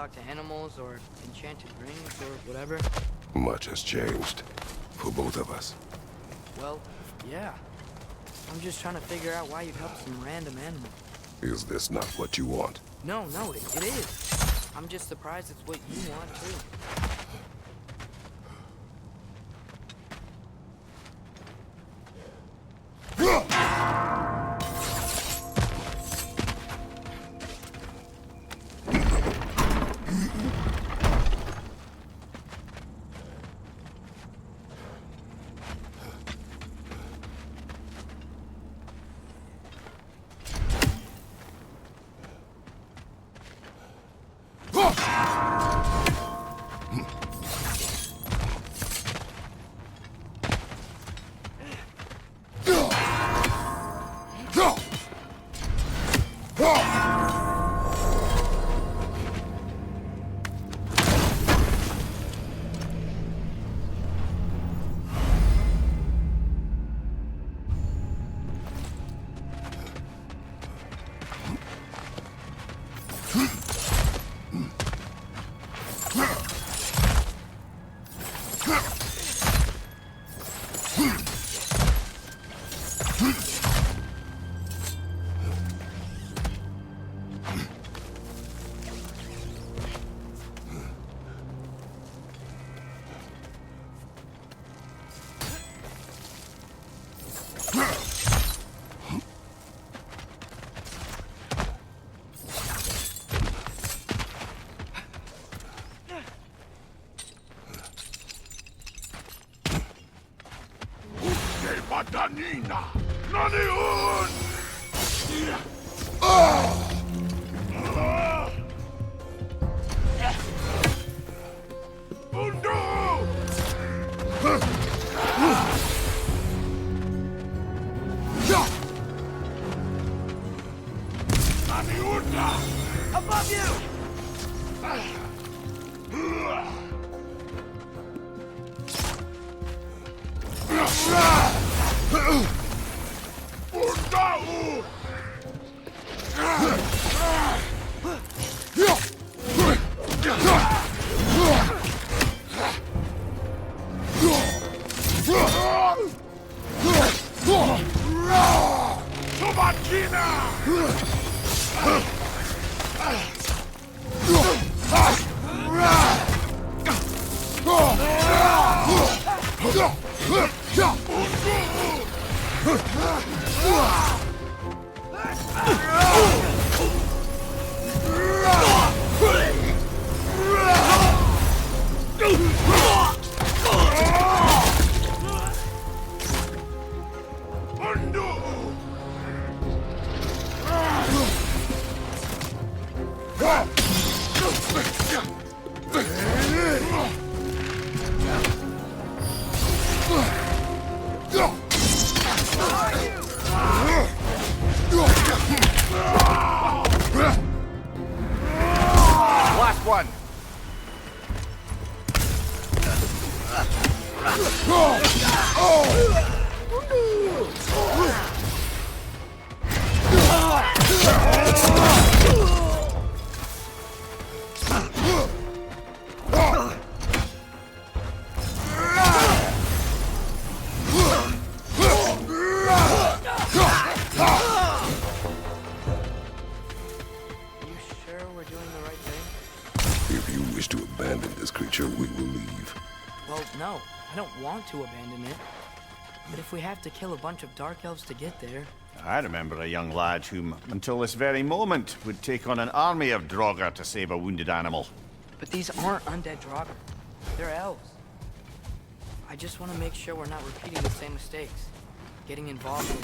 talk to animals or enchanted rings or whatever? Much has changed. For both of us. Well, yeah. I'm just trying to figure out why you'd help some random animal. Is this not what you want? No, it is. I'm just surprised it's what you want, too. Danina! Naniun! Above you! Last one. No, I don't want to abandon it. But if we have to kill a bunch of Dark Elves to get there... I remember a young lad whom, until this very moment, would take on an army of Draugr to save a wounded animal. But these aren't undead Draugr. They're elves. I just want to make sure we're not repeating the same mistakes. Getting involved in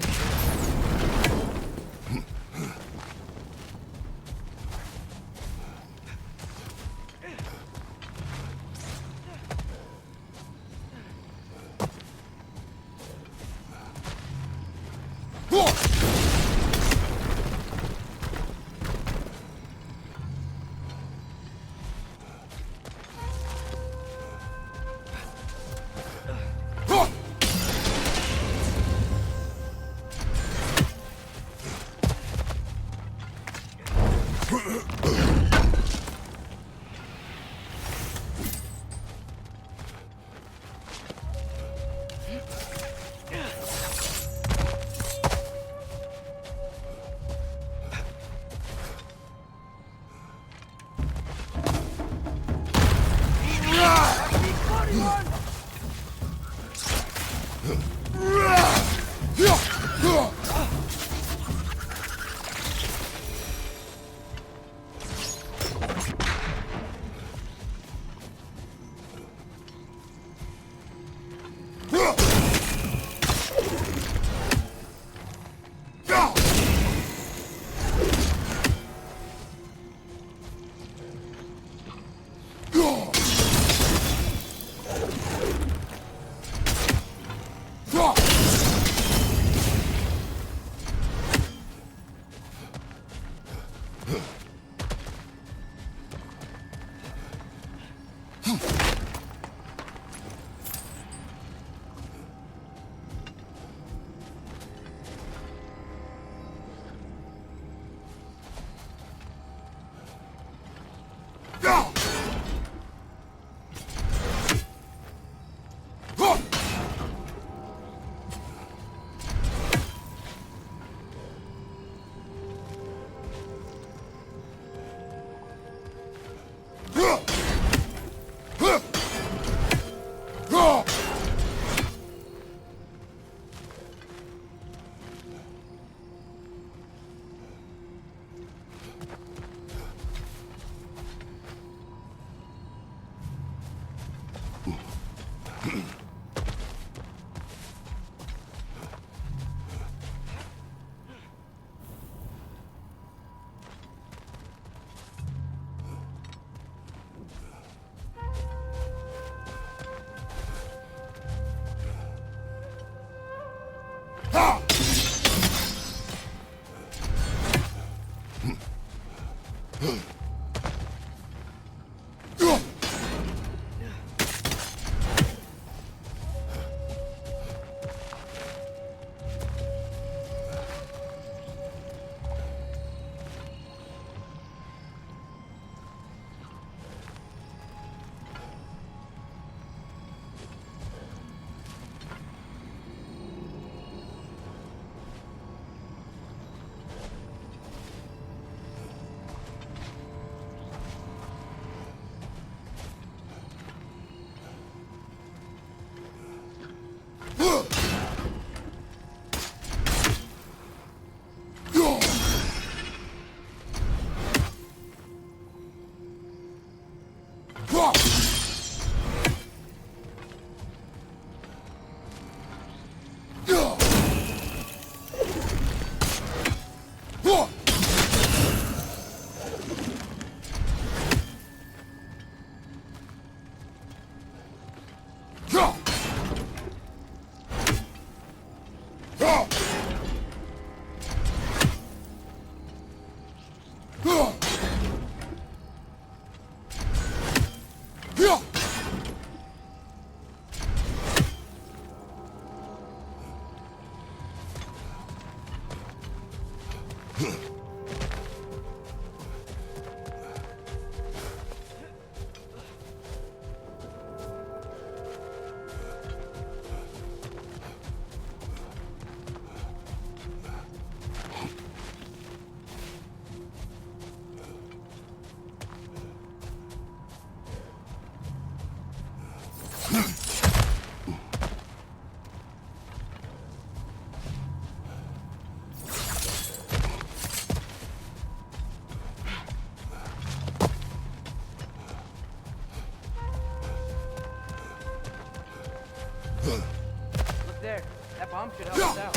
Look there. That bomb should help us out.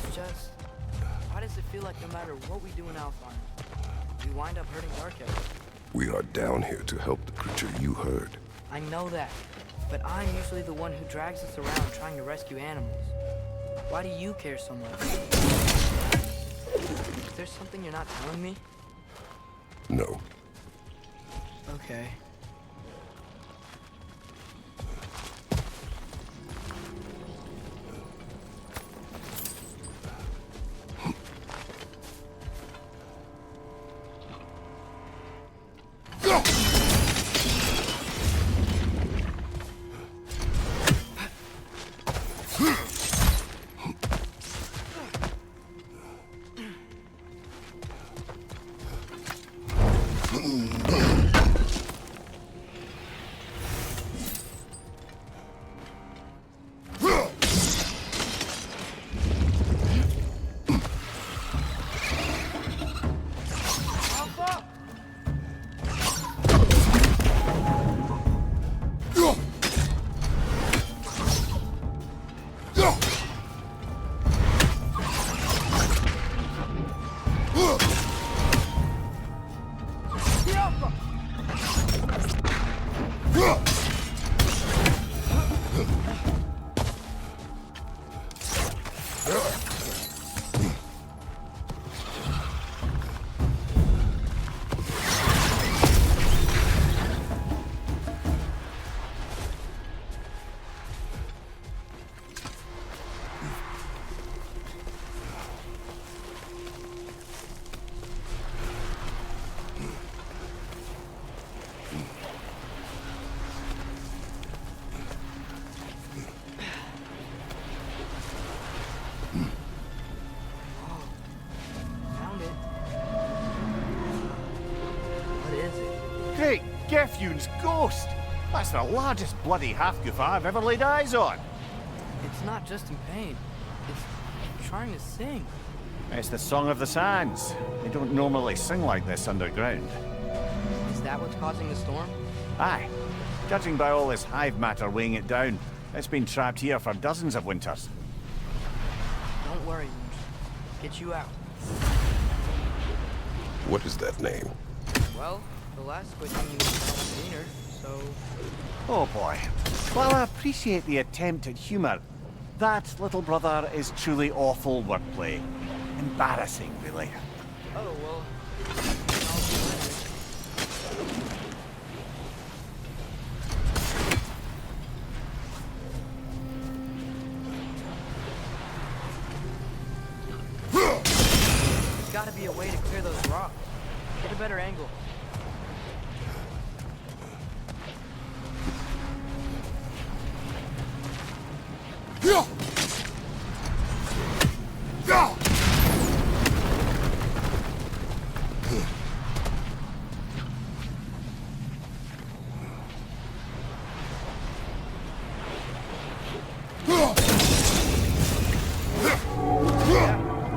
It's just... why does it feel like no matter what we do in Alfheim, we wind up hurting Darkhead? We are down here to help the creature you heard. I know that, but I'm usually the one who drags us around trying to rescue animals. Why do you care so much? Is there something you're not telling me? No. Okay. Great Gefyun's ghost! That's the largest bloody half-goof I've ever laid eyes on. It's not just in pain. It's trying to sing. It's the Song of the Sands. They don't normally sing like this underground. Is that what's causing the storm? Aye. Judging by all this hive matter weighing it down, it's been trapped here for dozens of winters. Don't worry, Lynch. Get you out. What is that name? Well, the last squid thing was greener, so... Oh boy. While I appreciate the attempt at humour, that, little brother, is truly awful wordplay. Embarrassing, really. Oh, well, I'll do it. There's gotta be a way to clear those rocks. Get a better angle.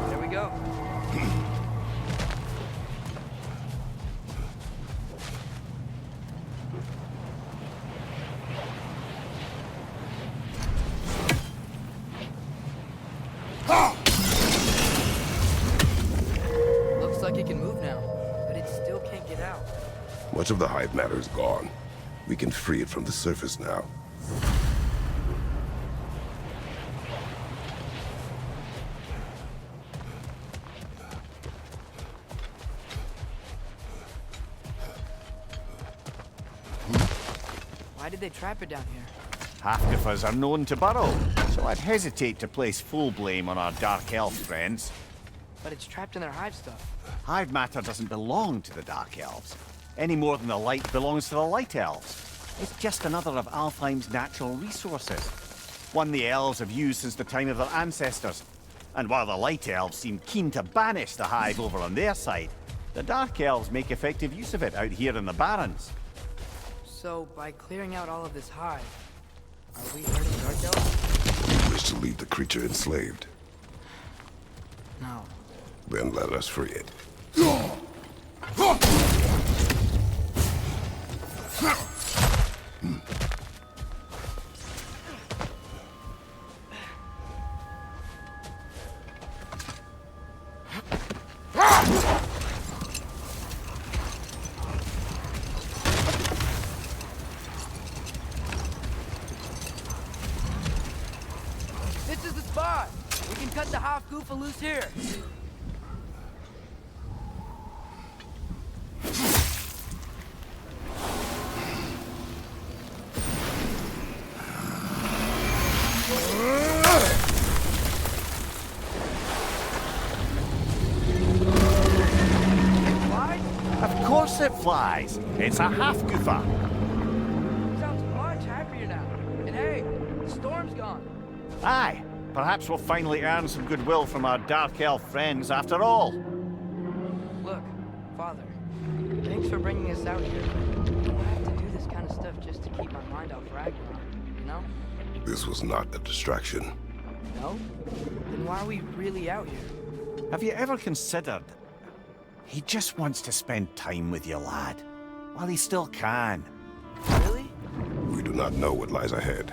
There we go. Looks like it can move now, but it still can't get out. Much of the hive matter is gone. We can free it from the surface now. Why did they trap it down here? Half-Gufas are known to burrow, so I'd hesitate to place full blame on our Dark Elf friends. But it's trapped in their hive stuff. Hive matter doesn't belong to the Dark Elves, any more than the light belongs to the Light Elves. It's just another of Alfheim's natural resources. One the elves have used since the time of their ancestors. And while the Light Elves seem keen to banish the hive over on their side, the Dark Elves make effective use of it out here in the Barrens. So, by clearing out all of this hive, are we hurting Dark Elves? You wish to leave the creature enslaved? No. Then let us free it. This is the spot! We can cut the half-goofa loose here! Of course it flies! It's a half-Gufa! Sounds much happier now. And hey, the storm's gone. Aye, perhaps we'll finally earn some goodwill from our Dark Elf friends after all. Look, Father, thanks for bringing us out here. I don't have to do this kind of stuff just to keep my mind off Ragnarok, you know? This was not a distraction. No? Then why are we really out here? Have you ever considered... He just wants to spend time with you, lad. While he still can. Really? We do not know what lies ahead.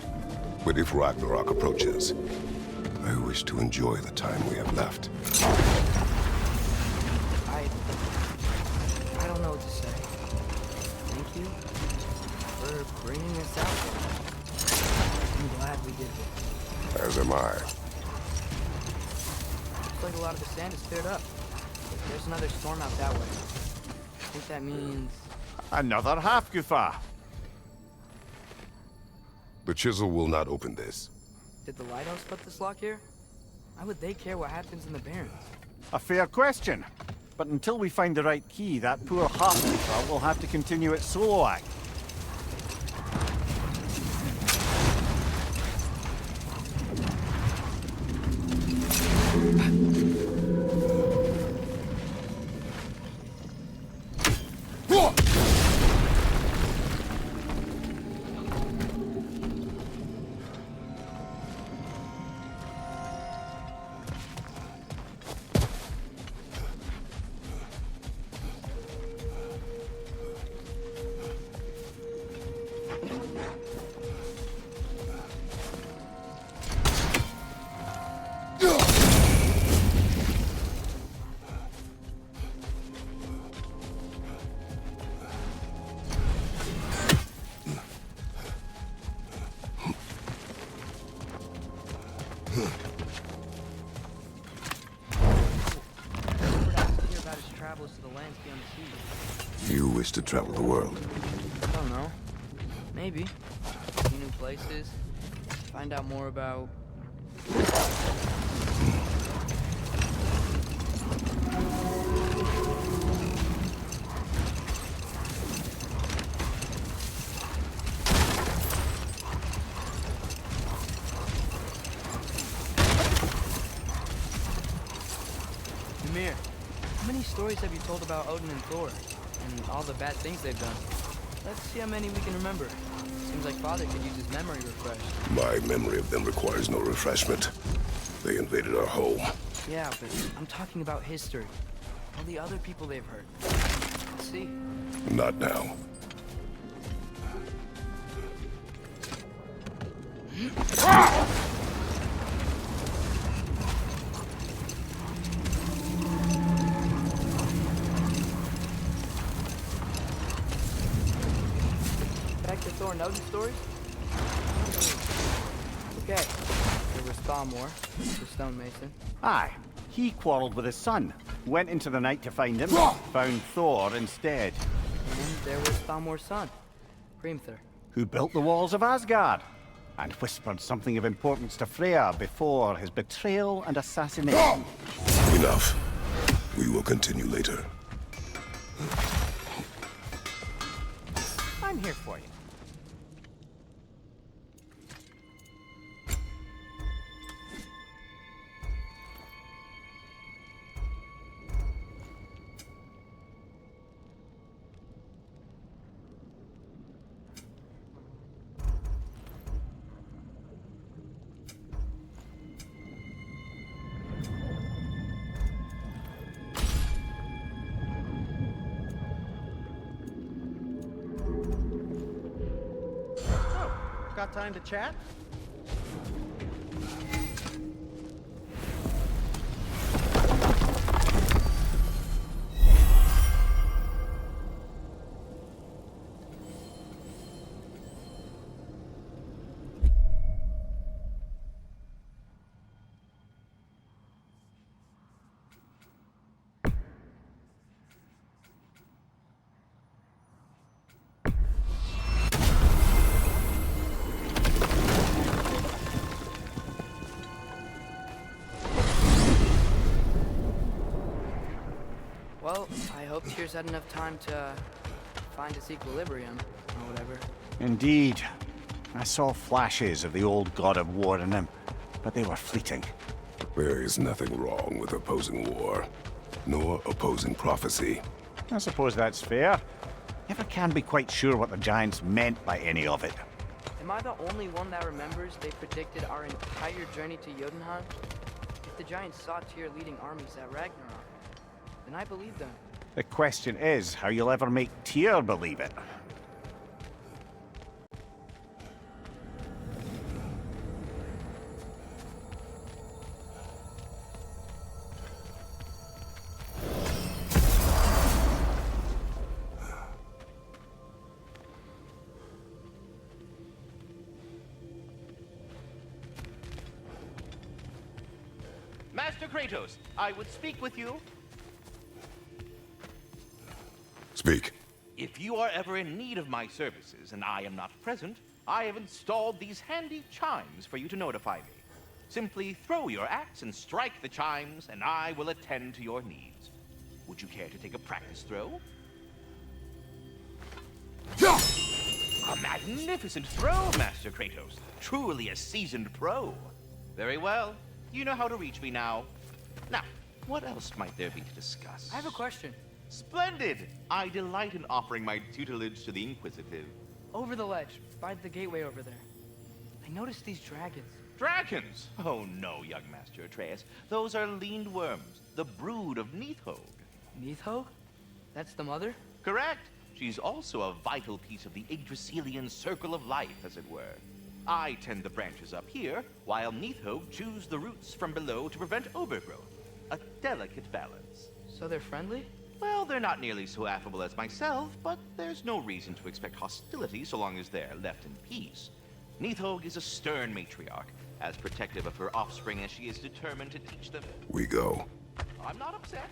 But if Ragnarok approaches, I wish to enjoy the time we have left. I don't know what to say. Thank you for bringing us out here. I'm glad we did this. As am I. Looks like a lot of the sand is cleared up. There's another storm out that way. I think that means... Another half-Gufa! The chisel will not open this. Did the lighthouse put this lock here? Why would they care what happens in the Barrens? A fair question. But until we find the right key, that poor half-Gufa will have to continue its solo act. travels to the lands beyond the sea. You wish to travel the world. I don't know. Maybe. See new places. Find out more about... Ymir, how many stories have you told about Odin and Thor? And all the bad things they've done? Let's see how many we can remember. Seems like Father could use his memory refreshed. My memory of them requires no refreshment. They invaded our home. Yeah, but I'm talking about history. All the other people they've hurt. Let's see. Not now. Back to Thor and Odin stories? Okay. There was Thalmor, the stonemason. Aye, he quarreled with his son. Went into the night to find him, found Thor instead. And there was Thalmor's son, Hrimthur. Who built the walls of Asgard, and whispered something of importance to Freya before his betrayal and assassination. Enough. We will continue later. I'm here for you. Got time to chat? Well, I hope Tyr's had enough time to find its equilibrium, or whatever. Indeed. I saw flashes of the old god of war in him, but they were fleeting. There is nothing wrong with opposing war, nor opposing prophecy. I suppose that's fair. Never can be quite sure what the Giants meant by any of it. Am I the only one that remembers they predicted our entire journey to Jotunheim? If the Giants saw Tyr leading armies at Ragnarok, then I believe them. The question is how you'll ever make Tyr believe it. Master Kratos, I would speak with you. Speak. If you are ever in need of my services and I am not present, I have installed these handy chimes for you to notify me. Simply throw your axe and strike the chimes, and I will attend to your needs. Would you care to take a practice throw? A magnificent throw, Master Kratos. Truly a seasoned pro. Very well. You know how to reach me now. Now, what else might there be to discuss? I have a question. Splendid! I delight in offering my tutelage to the inquisitive. Over the ledge, by the gateway over there. I noticed these dragons. Dragons? Oh no, young Master Atreus. Those are leaned worms, the brood of Nidhogg. Nidhogg? That's the mother? Correct. She's also a vital piece of the Yggdrasilian circle of life, as it were. I tend the branches up here, while Nidhogg chews the roots from below to prevent overgrowth. A delicate balance. So they're friendly? Well, they're not nearly so affable as myself, but there's no reason to expect hostility so long as they're left in peace. Nidhogg is a stern matriarch, as protective of her offspring as she is determined to teach them. We go. I'm not upset.